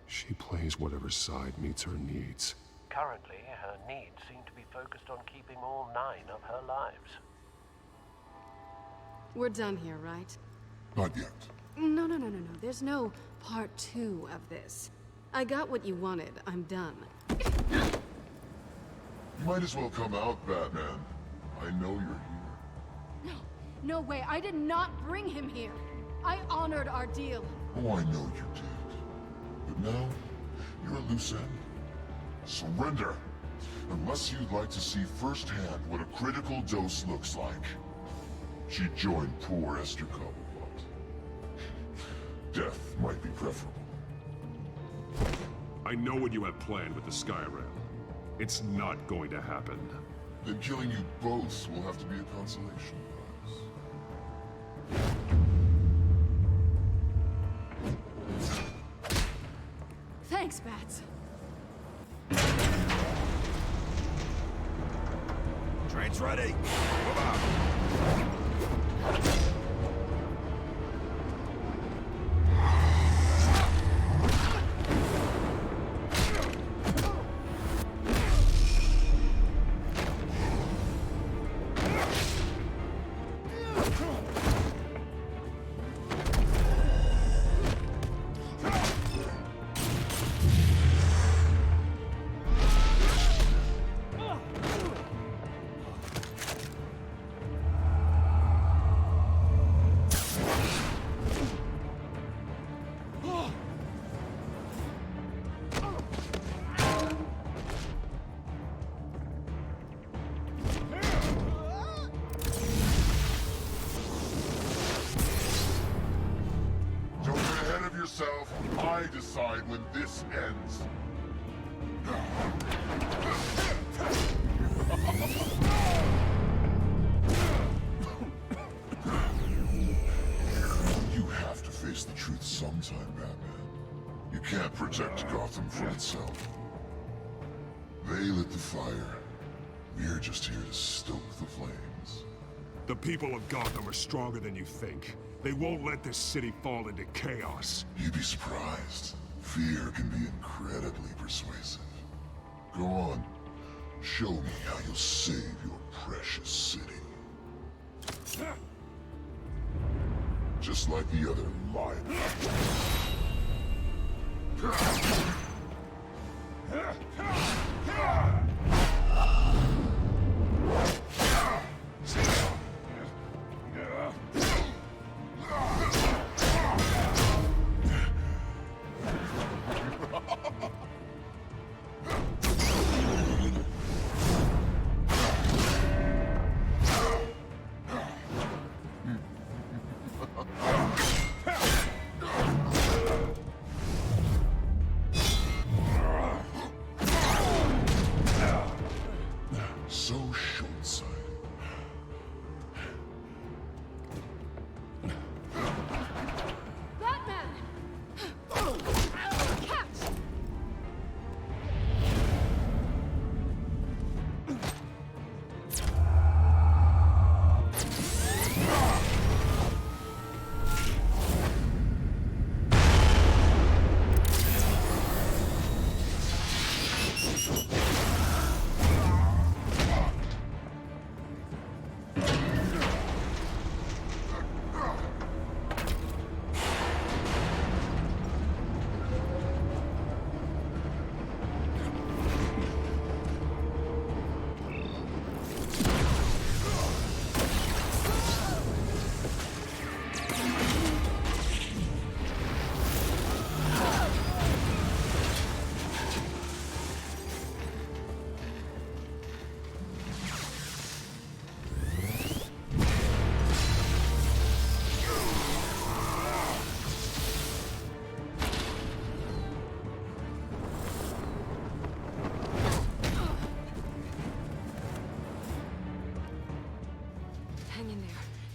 She plays whatever side meets her needs. Currently, her needs seem to be focused on keeping all 9 of her lives. We're done here, right? Not yet. No. There's no part 2 of this. I got what you wanted. I'm done. You might as well come out, Batman. I know you're here. No way. I did not bring him here. I honored our deal. Oh, I know you did. But now, you're a loose end. Surrender! Unless you'd like to see firsthand what a critical dose looks like. She joined poor Esther Cobblepot. Death might be preferable. I know what you have planned with the Skyrim. It's not going to happen. Then killing you both will have to be a consolation prize. Thanks, Bats. Train's ready. Move out. I decide when this ends. You have to face the truth sometime, Batman. You can't protect Gotham from itself. They lit the fire. We're just here to stoke the flames. The people of Gotham are stronger than you think. They won't let this city fall into chaos. You'd be surprised. Fear can be incredibly persuasive. Go on. Show me how you'll save your precious city. Just like the other liars.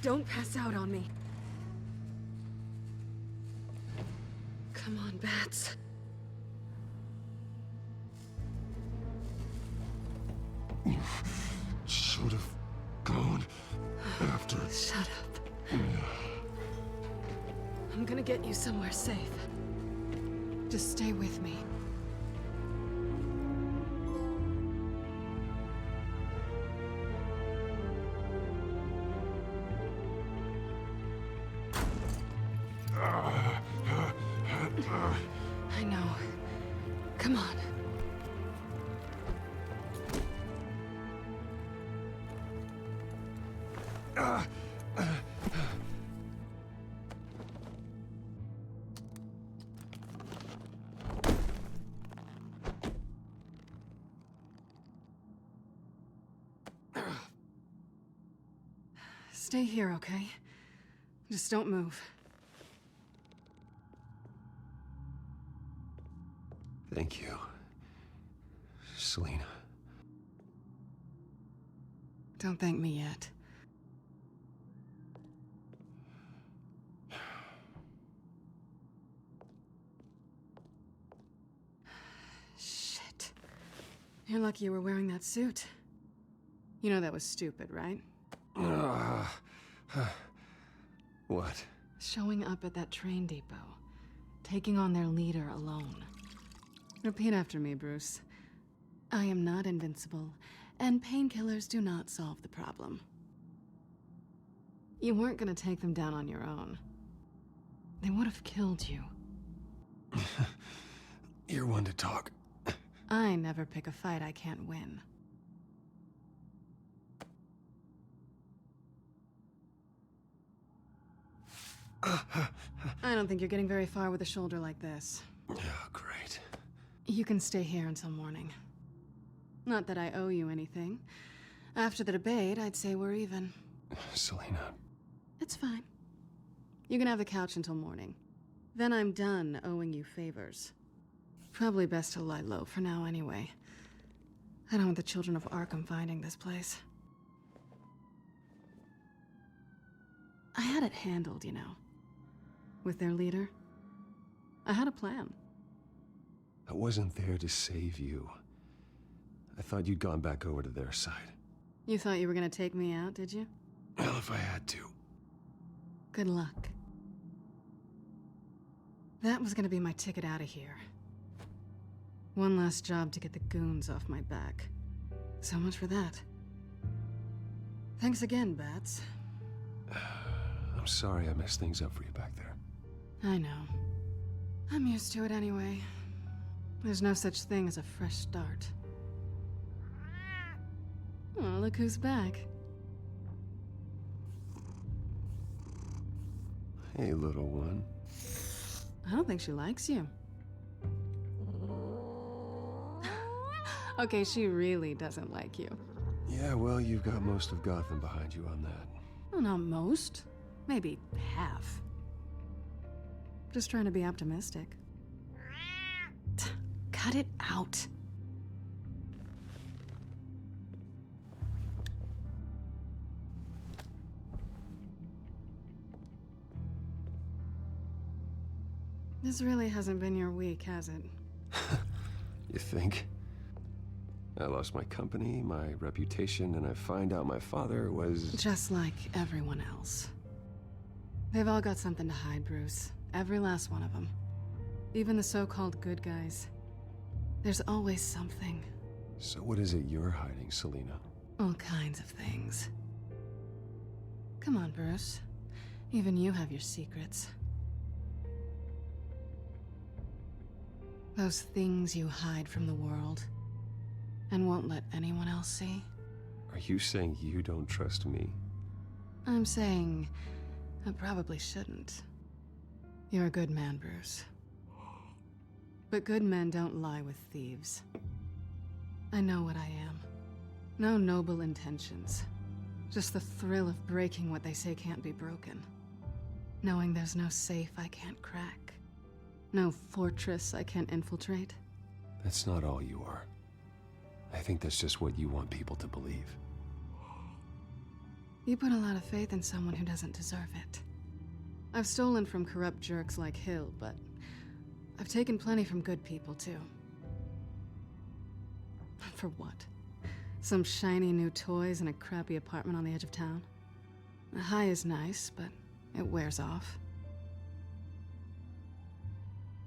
Don't pass out on me. Come on, Bats. You should have gone after... Shut up. I'm gonna get you somewhere safe. Just stay with me. I know. Come on. Stay here, okay? Just don't move. Thank you, Selina. Don't thank me yet. Shit. You're lucky you were wearing that suit. You know that was stupid, right? What? Showing up at that train depot. Taking on their leader alone. Repeat after me, Bruce. I am not invincible, and painkillers do not solve the problem. You weren't gonna take them down on your own. They would have killed you. You're one to talk. I never pick a fight I can't win. I don't think you're getting very far with a shoulder like this. Oh, great. You can stay here until morning. Not that I owe you anything. After the debate, I'd say we're even. Selina. It's fine. You can have the couch until morning. Then I'm done owing you favors. Probably best to lie low for now anyway. I don't want the children of Arkham finding this place. I had it handled, you know. With their leader. I had a plan. I wasn't there to save you. I thought you'd gone back over to their side. You thought you were gonna take me out, did you? Well, if I had to. Good luck. That was gonna be my ticket out of here. One last job to get the goons off my back. So much for that. Thanks again, Bats. I'm sorry I messed things up for you back there. I know. I'm used to it anyway. There's no such thing as a fresh start. Oh, look who's back. Hey, little one. I don't think she likes you. Okay, she really doesn't like you. Yeah, well, you've got most of Gotham behind you on that. Well, not most. Maybe half. Just trying to be optimistic. Cut it out. This really hasn't been your week, has it? You think? I lost my company, my reputation, and I find out my father was... Just like everyone else. They've all got something to hide, Bruce. Every last one of them. Even the so-called good guys. There's always something. So what is it you're hiding, Selina? All kinds of things. Come on, Bruce. Even you have your secrets. Those things you hide from the world and won't let anyone else see. Are you saying you don't trust me? I'm saying I probably shouldn't. You're a good man, Bruce. But good men don't lie with thieves. I know what I am. No noble intentions. Just the thrill of breaking what they say can't be broken. Knowing there's no safe I can't crack. No fortress I can't infiltrate. That's not all you are. I think that's just what you want people to believe. You put a lot of faith in someone who doesn't deserve it. I've stolen from corrupt jerks like Hill, but I've taken plenty from good people, too. For what? Some shiny new toys and a crappy apartment on the edge of town? The high is nice, but it wears off.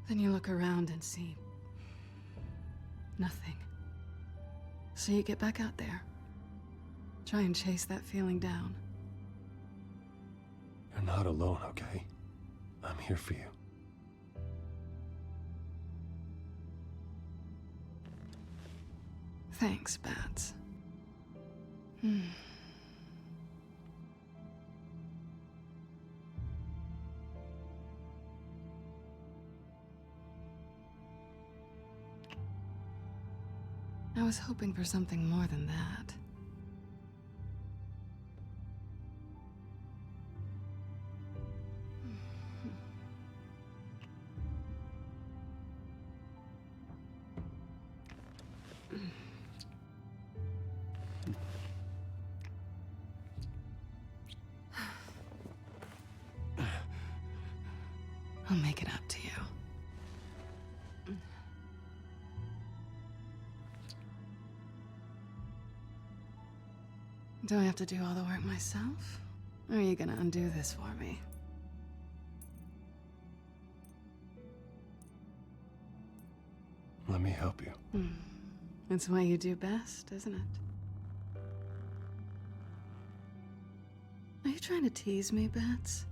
Then you look around and see nothing. So you get back out there. Try and chase that feeling down. You're not alone, okay? I'm here for you. Thanks, Bats. I was hoping for something more than that. I'll make it up to you. Do I have to do all the work myself? Or are you gonna undo this for me? Let me help you. It's what you do best, isn't it? Are you trying to tease me, Bats?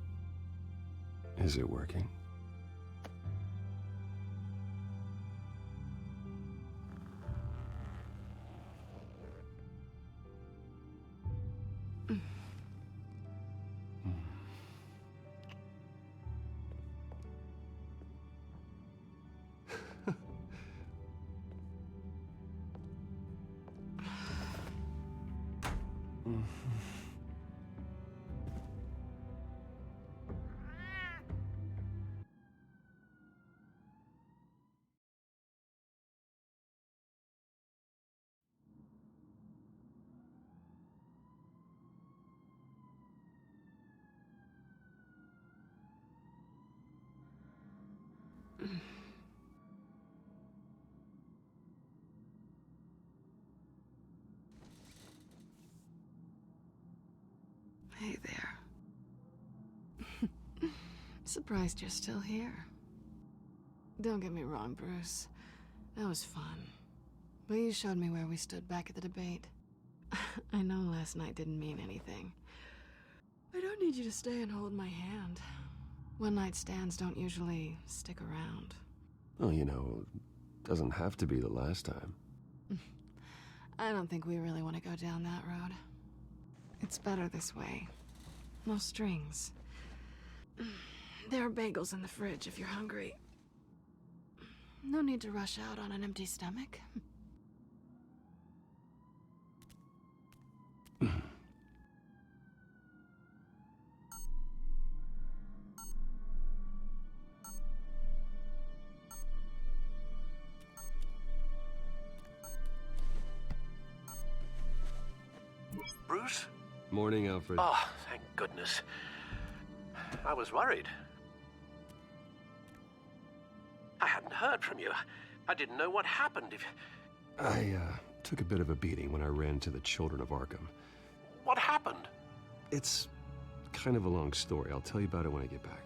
Is it working? Hey there. Surprised you're still here. Don't get me wrong, Bruce. That was fun. But you showed me where we stood back at the debate. I know last night didn't mean anything. I don't need you to stay and hold my hand. One-night stands don't usually stick around. Well, you know, doesn't have to be the last time. I don't think we really want to go down that road. It's better this way. No strings. There are bagels in the fridge if you're hungry. No need to rush out on an empty stomach. Bruce? Morning, Alfred. Oh, thank goodness. I was worried. I hadn't heard from you. I didn't know what happened. I took a bit of a beating when I ran into the Children of Arkham. What happened? It's kind of a long story. I'll tell you about it when I get back.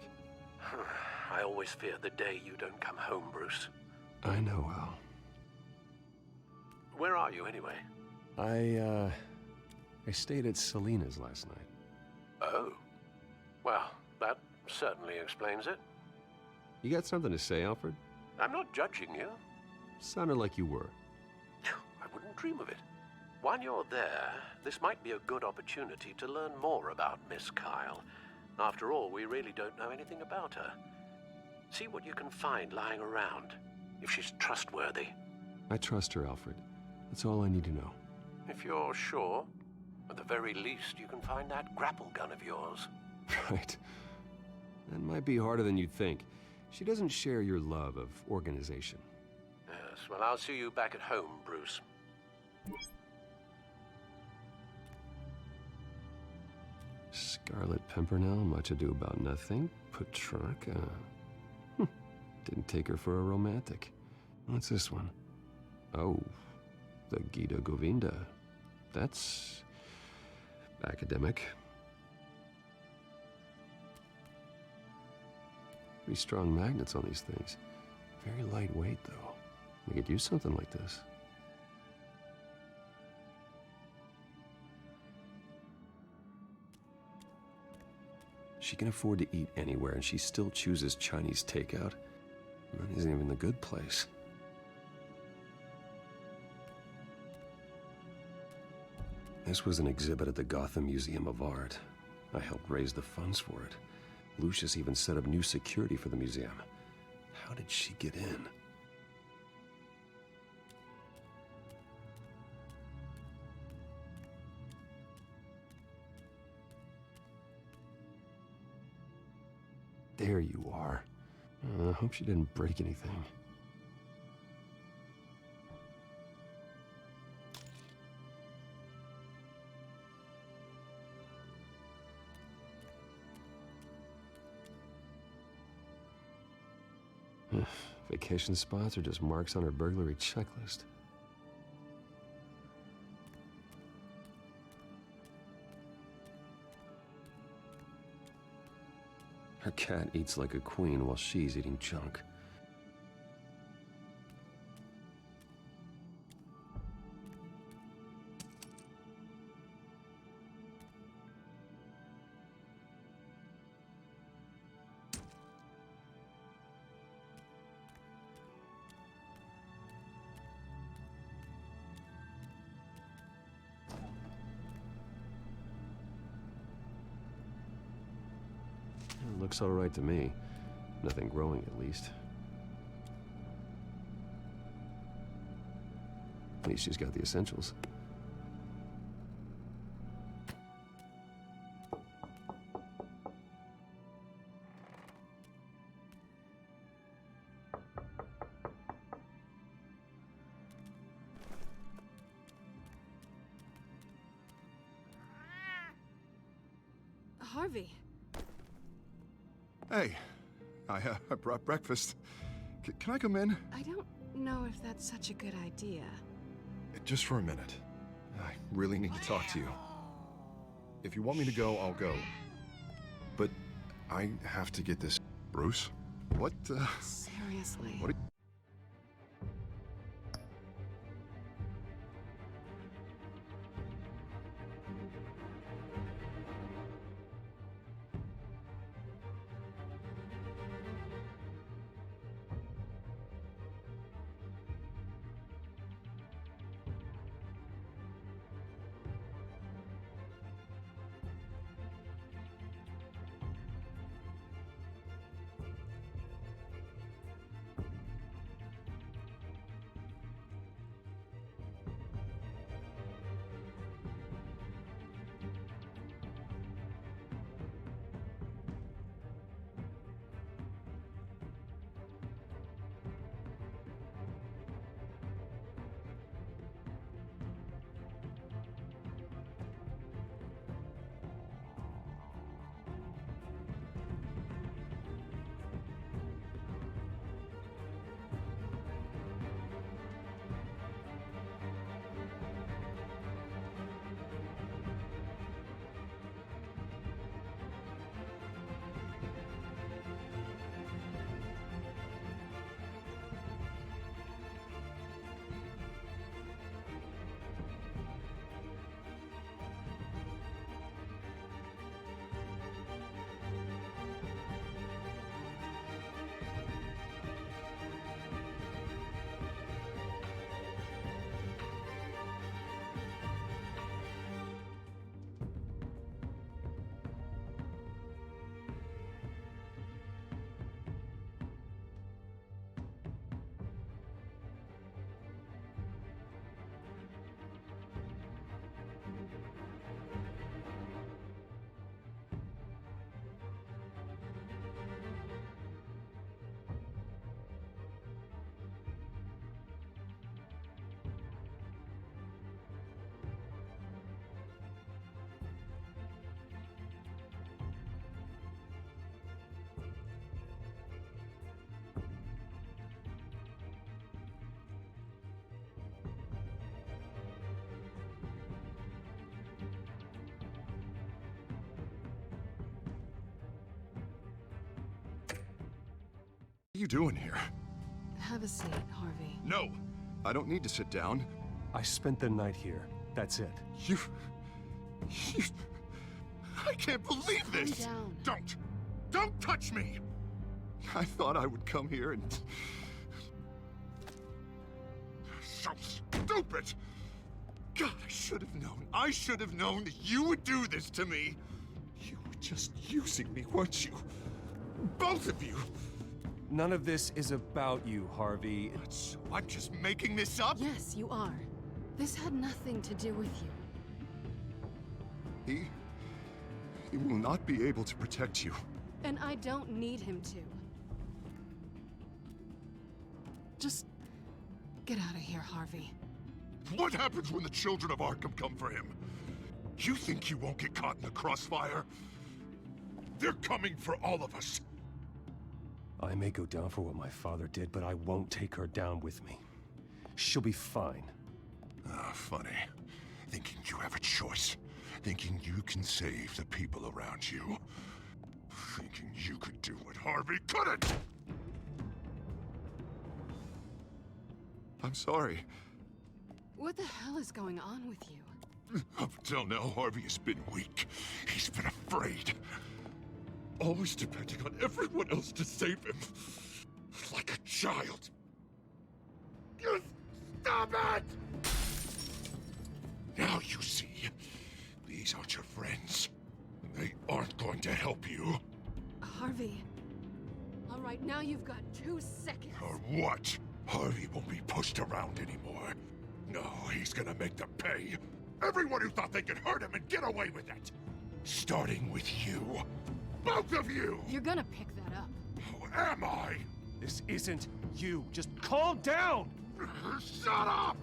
I always fear the day you don't come home, Bruce. I know, Al. Where are you, anyway? I stayed at Selena's last night. Oh. Well, that certainly explains it. You got something to say, Alfred? I'm not judging you. Sounded like you were. I wouldn't dream of it. While you're there, this might be a good opportunity to learn more about Miss Kyle. After all, we really don't know anything about her. See what you can find lying around, if she's trustworthy. I trust her, Alfred. That's all I need to know. If you're sure, at the very least, you can find that grapple gun of yours. Right. That might be harder than you'd think. She doesn't share your love of organization. Yes, well, I'll see you back at home, Bruce. Scarlet Pimpernel, Much Ado About Nothing, Petrarca. Didn't take her for a romantic. What's this one? Oh, the Gita Govinda. That's academic. Pretty strong magnets on these things. Very lightweight, though. We could use something like this. She can afford to eat anywhere, and she still chooses Chinese takeout. That isn't even the good place. This was an exhibit at the Gotham Museum of Art. I helped raise the funds for it. Lucius even set up new security for the museum. How did she get in? There you are. I hope she didn't break anything. Vacation spots are just marks on her burglary checklist. Her cat eats like a queen while she's eating junk. Looks all right to me. Nothing growing, at least. At least she's got the essentials. Harvey. Hey, I brought breakfast. Can I come in? I don't know if that's such a good idea. Just for a minute. I really need to talk to you. If you want me to go, I'll go. But I have to get this... Bruce? What, Seriously? What are you doing here? Have a seat, Harvey. No! I don't need to sit down. I spent the night here. That's it. You... I can't believe this! Calm down. Don't touch me! I thought I would come here and... So stupid! God, I should have known. I should have known that you would do this to me. You were just using me, weren't you? Both of you! None of this is about you, Harvey. So I'm just making this up? Yes, you are. This had nothing to do with you. He will not be able to protect you. And I don't need him to. Just get out of here, Harvey. What happens when the children of Arkham come for him? You think you won't get caught in the crossfire? They're coming for all of us. I may go down for what my father did, but I won't take her down with me. She'll be fine. Ah, funny. Thinking you have a choice. Thinking you can save the people around you. Thinking you could do what Harvey couldn't! I'm sorry. What the hell is going on with you? Up until now, Harvey has been weak. He's been afraid. Always depending on everyone else to save him. Like a child. You stop it! Now you see. These aren't your friends. They aren't going to help you. Harvey. All right, now you've got 2 seconds. Or what? Harvey won't be pushed around anymore. No, he's gonna make them pay. Everyone who thought they could hurt him and get away with it. Starting with you. Both of you! You're gonna pick that up. Who am I? This isn't you. Just calm down! Shut up!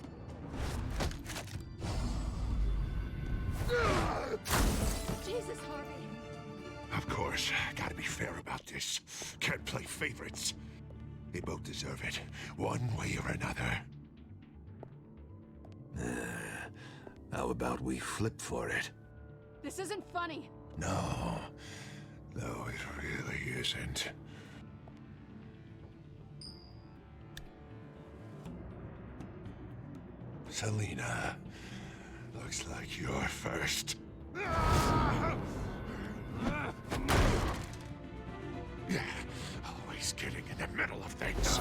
Jesus, Harvey. Of course, gotta be fair about this. Can't play favorites. They both deserve it, one way or another. How about we flip for it? This isn't funny. No, it really isn't. Selina, looks like you're first. Yeah, always getting in the middle of things.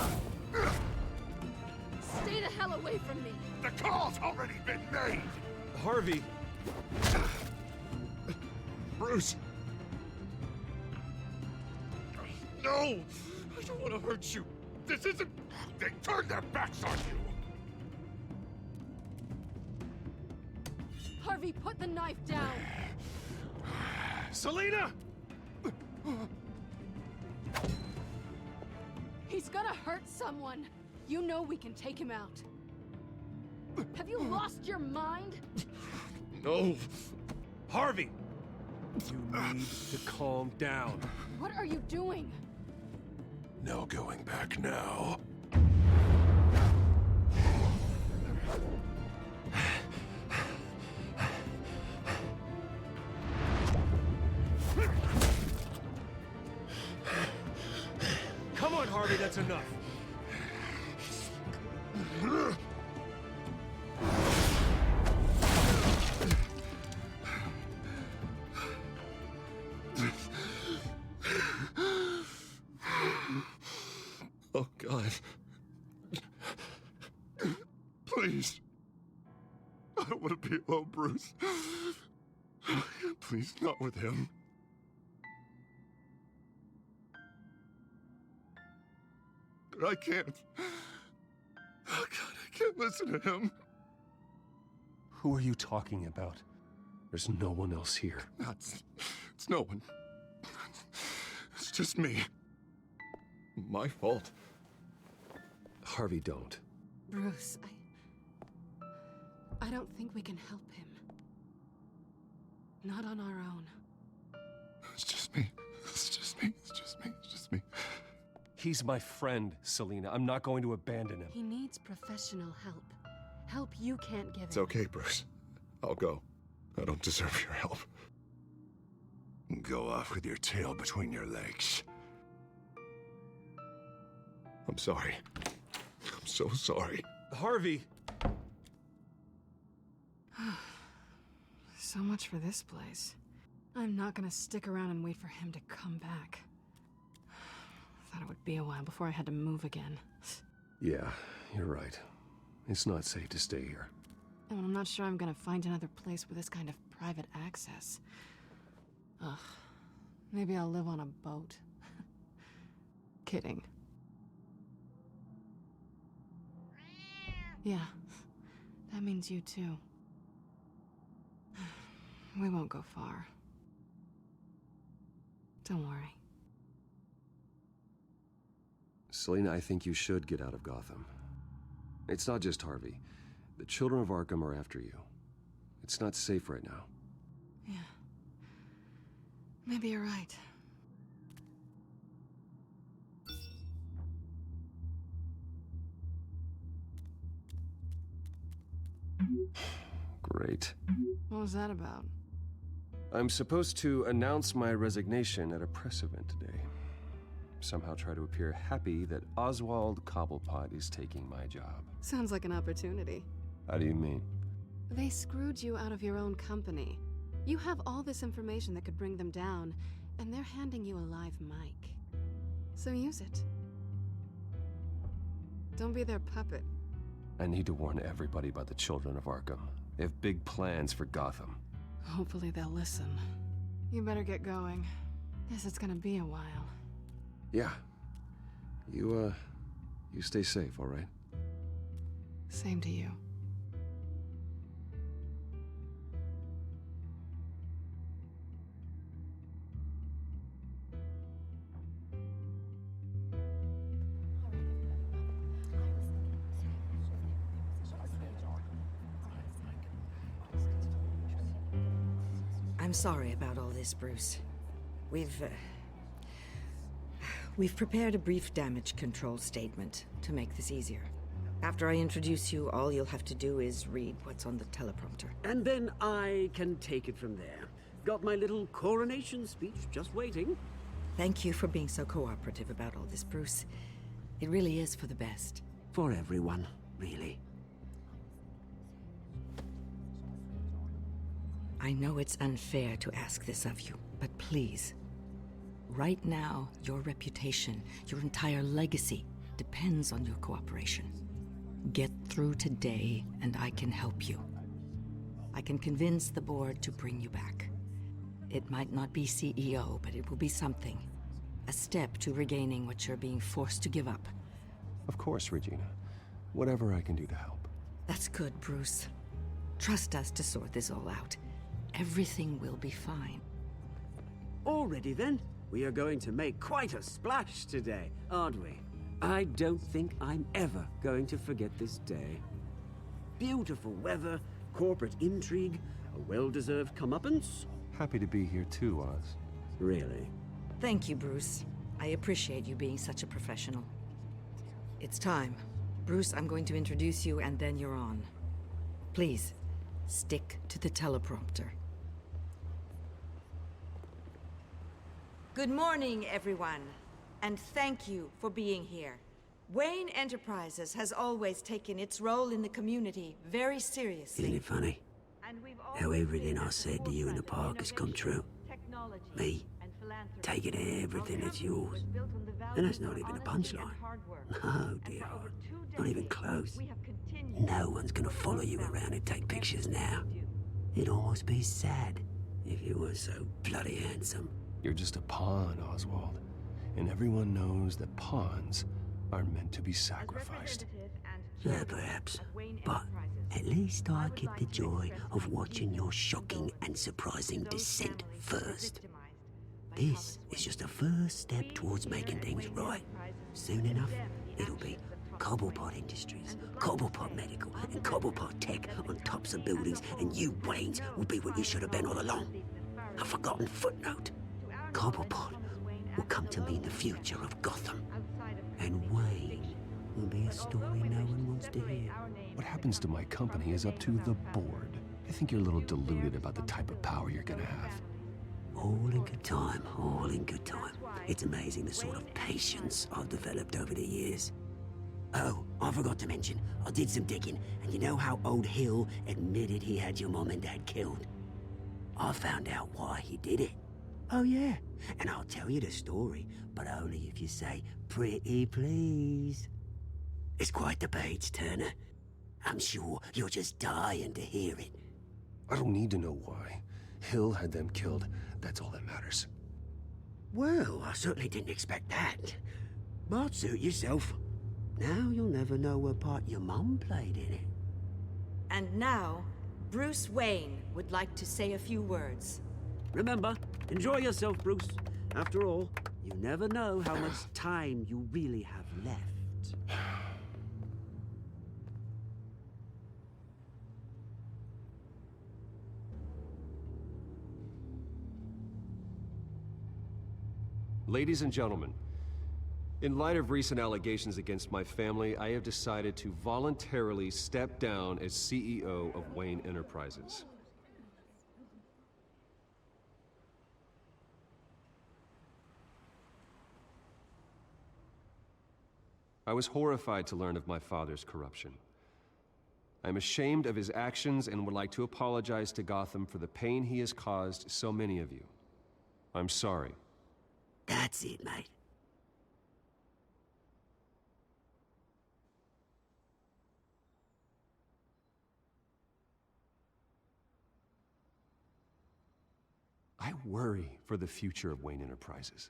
Stay the hell away from me. The call's already been made. Harvey. Bruce. No! I don't want to hurt you. This isn't... They turned their backs on you. Harvey, put the knife down. Selina! He's gonna hurt someone. You know we can take him out. Have you lost your mind? No. Harvey! You need to calm down. What are you doing? No going back now. Come on, Harvey, that's enough. Oh, God. Please. I don't want to be alone, Bruce. Please, not with him. But I can't. Oh, God, I can't listen to him. Who are you talking about? There's no one else here. It's no one. It's just me. My fault. Harvey, don't. Bruce, I don't think we can help him. Not on our own. It's just me. It's just me. It's just me. It's just me. He's my friend, Selina. I'm not going to abandon him. He needs professional help. Help you can't give him. It's okay, Bruce. I'll go. I don't deserve your help. Go off with your tail between your legs. I'm sorry. I'm so sorry. Harvey! So much for this place. I'm not gonna stick around and wait for him to come back. Thought it would be a while before I had to move again. Yeah, you're right. It's not safe to stay here. And I'm not sure I'm gonna find another place with this kind of private access. Ugh. Maybe I'll live on a boat. Kidding. Yeah. That means you too. We won't go far. Don't worry. Selena, I think you should get out of Gotham. It's not just Harvey. The children of Arkham are after you. It's not safe right now. Yeah. Maybe you're right. Great. What was that about? I'm supposed to announce my resignation at a press event today. Somehow try to appear happy that Oswald Cobblepot is taking my job. Sounds like an opportunity. How do you mean? They screwed you out of your own company. You have all this information that could bring them down, and they're handing you a live mic. So use it. Don't be their puppet. I need to warn everybody about the children of Arkham. They have big plans for Gotham. Hopefully they'll listen. You better get going. Guess it's gonna be a while. Yeah. You stay safe, all right? Same to you. I'm sorry about all this, Bruce. We've prepared a brief damage control statement to make this easier. After I introduce you, all you'll have to do is read what's on the teleprompter. And then I can take it from there. Got my little coronation speech just waiting. Thank you for being so cooperative about all this, Bruce. It really is for the best. For everyone, really. I know it's unfair to ask this of you, but please. Right now, your reputation, your entire legacy, depends on your cooperation. Get through today, and I can help you. I can convince the board to bring you back. It might not be CEO, but it will be something. A step to regaining what you're being forced to give up. Of course, Regina. Whatever I can do to help. That's good, Bruce. Trust us to sort this all out. Everything will be fine. Already then, we are going to make quite a splash today, aren't we? I don't think I'm ever going to forget this day. Beautiful weather, corporate intrigue, a well-deserved comeuppance. Happy to be here too, Oz. Really? Thank you, Bruce. I appreciate you being such a professional. It's time. Bruce, I'm going to introduce you and then you're on. Please, stick to the teleprompter. Good morning, everyone, and thank you for being here. Wayne Enterprises has always taken its role in the community very seriously. Isn't it funny? How everything I said to you in the park has come true. Me, taking everything that's yours. And that's not even a punchline. No, dear heart. Not even close. No one's gonna follow you around and take pictures now. It'd almost be sad if you were so bloody handsome. You're just a pawn, Oswald. And everyone knows that pawns are meant to be sacrificed. Yeah, perhaps. But at least I get the joy of watching your shocking and surprising descent first. This is just a first step towards making things right. Soon enough, it'll be Cobblepot Industries, Cobblepot Medical, and Cobblepot Tech on tops of buildings, and you, Waynes, will be what you should have been all along. A forgotten footnote. Cobblepot will come to mean the future of Gotham. And Wayne will be a story no one wants to hear. What happens to my company is up to the board. I think you're a little deluded about the type of power you're gonna have. All in good time, all in good time. It's amazing the sort of patience I've developed over the years. Oh, I forgot to mention, I did some digging, and you know how old Hill admitted he had your mom and dad killed? I found out why he did it. Oh yeah, and I'll tell you the story, but only if you say, pretty please. It's quite the page, Turner. I'm sure you're just dying to hear it. I don't need to know why. Hill had them killed. That's all that matters. Well, I certainly didn't expect that. But suit yourself. Now you'll never know what part your mum played in it. And now, Bruce Wayne would like to say a few words. Remember, enjoy yourself, Bruce. After all, you never know how much time you really have left. Ladies and gentlemen, in light of recent allegations against my family, I have decided to voluntarily step down as CEO of Wayne Enterprises. I was horrified to learn of my father's corruption. I am ashamed of his actions and would like to apologize to Gotham for the pain he has caused so many of you. I'm sorry. That's it, mate. I worry for the future of Wayne Enterprises.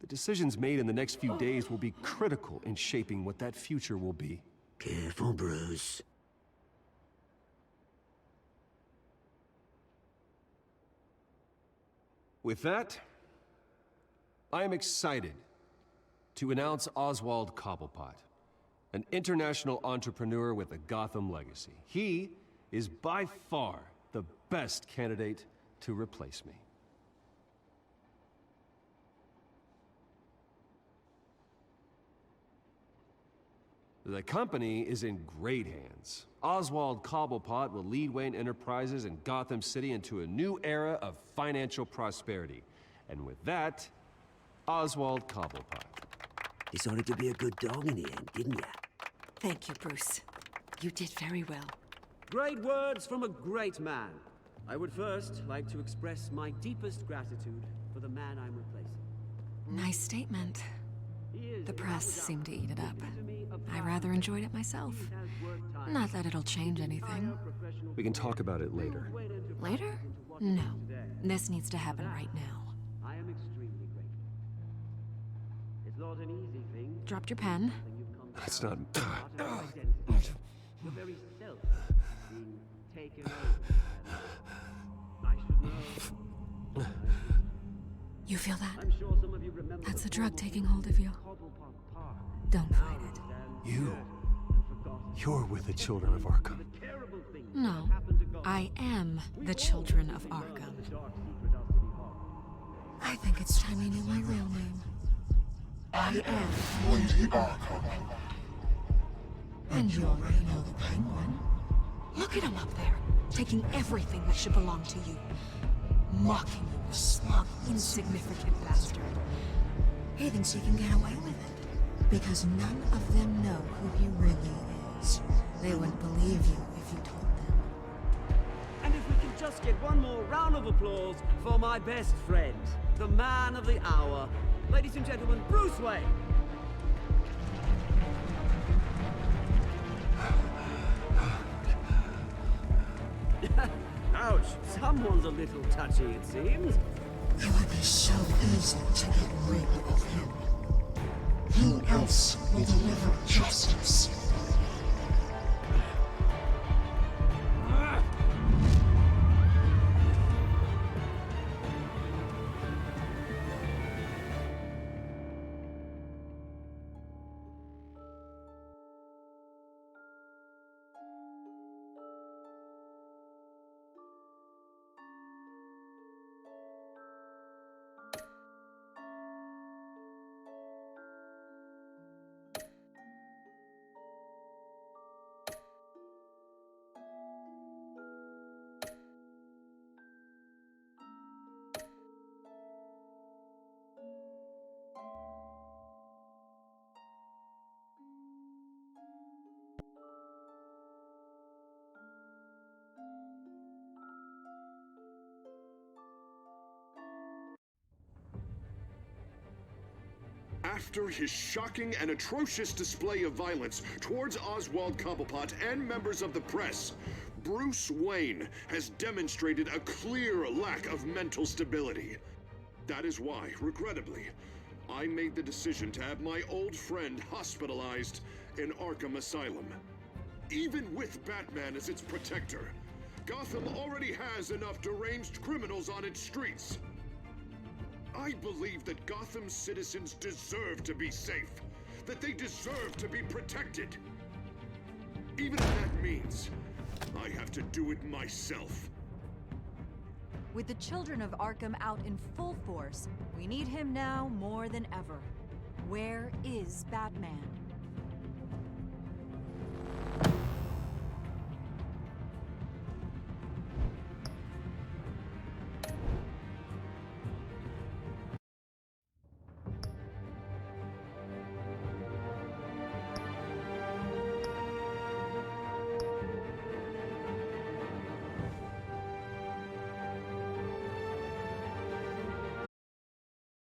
The decisions made in the next few days will be critical in shaping what that future will be. Careful, Bruce. With that, I am excited to announce Oswald Cobblepot, an international entrepreneur with a Gotham legacy. He is by far the best candidate to replace me. The company is in great hands. Oswald Cobblepot will lead Wayne Enterprises and Gotham City into a new era of financial prosperity. And with that, Oswald Cobblepot. Decided to be a good dog in the end, didn't you? Thank you, Bruce. You did very well. Great words from a great man. I would first like to express my deepest gratitude for the man I'm replacing. Nice statement. The press seemed to eat it up. I rather enjoyed it myself. Not that it'll change anything. We can talk about it later. Later? No. This needs to happen right now. I am extremely grateful. It's not an easy thing. Dropped your pen. It's not... Your very self being taken over. I should know. You feel that? I'm sure some of you remember. That's the drug taking hold of you. Don't fight it. You're with the children of Arkham. No, I am the children of Arkham. I think it's time you knew my real name. I am Lady Arkham. And you already know the Penguin. Look at him up there, taking everything that should belong to you. Mocking you, a smug, insignificant bastard. He thinks he can get away with it. Because none of them know who he really is. They wouldn't believe you if you told them. And if we can just get one more round of applause for my best friend, the man of the hour, ladies and gentlemen, Bruce Wayne. Ouch, someone's a little touchy, it seems. It would be so easy to get rid of him. Who else will deliver justice? After his shocking and atrocious display of violence towards Oswald Cobblepot and members of the press, Bruce Wayne has demonstrated a clear lack of mental stability. That is why, regrettably, I made the decision to have my old friend hospitalized in Arkham Asylum. Even with Batman as its protector, Gotham already has enough deranged criminals on its streets. I believe that Gotham's citizens deserve to be safe, that they deserve to be protected. Even if that means I have to do it myself. With the children of Arkham out in full force, we need him now more than ever. Where is Batman?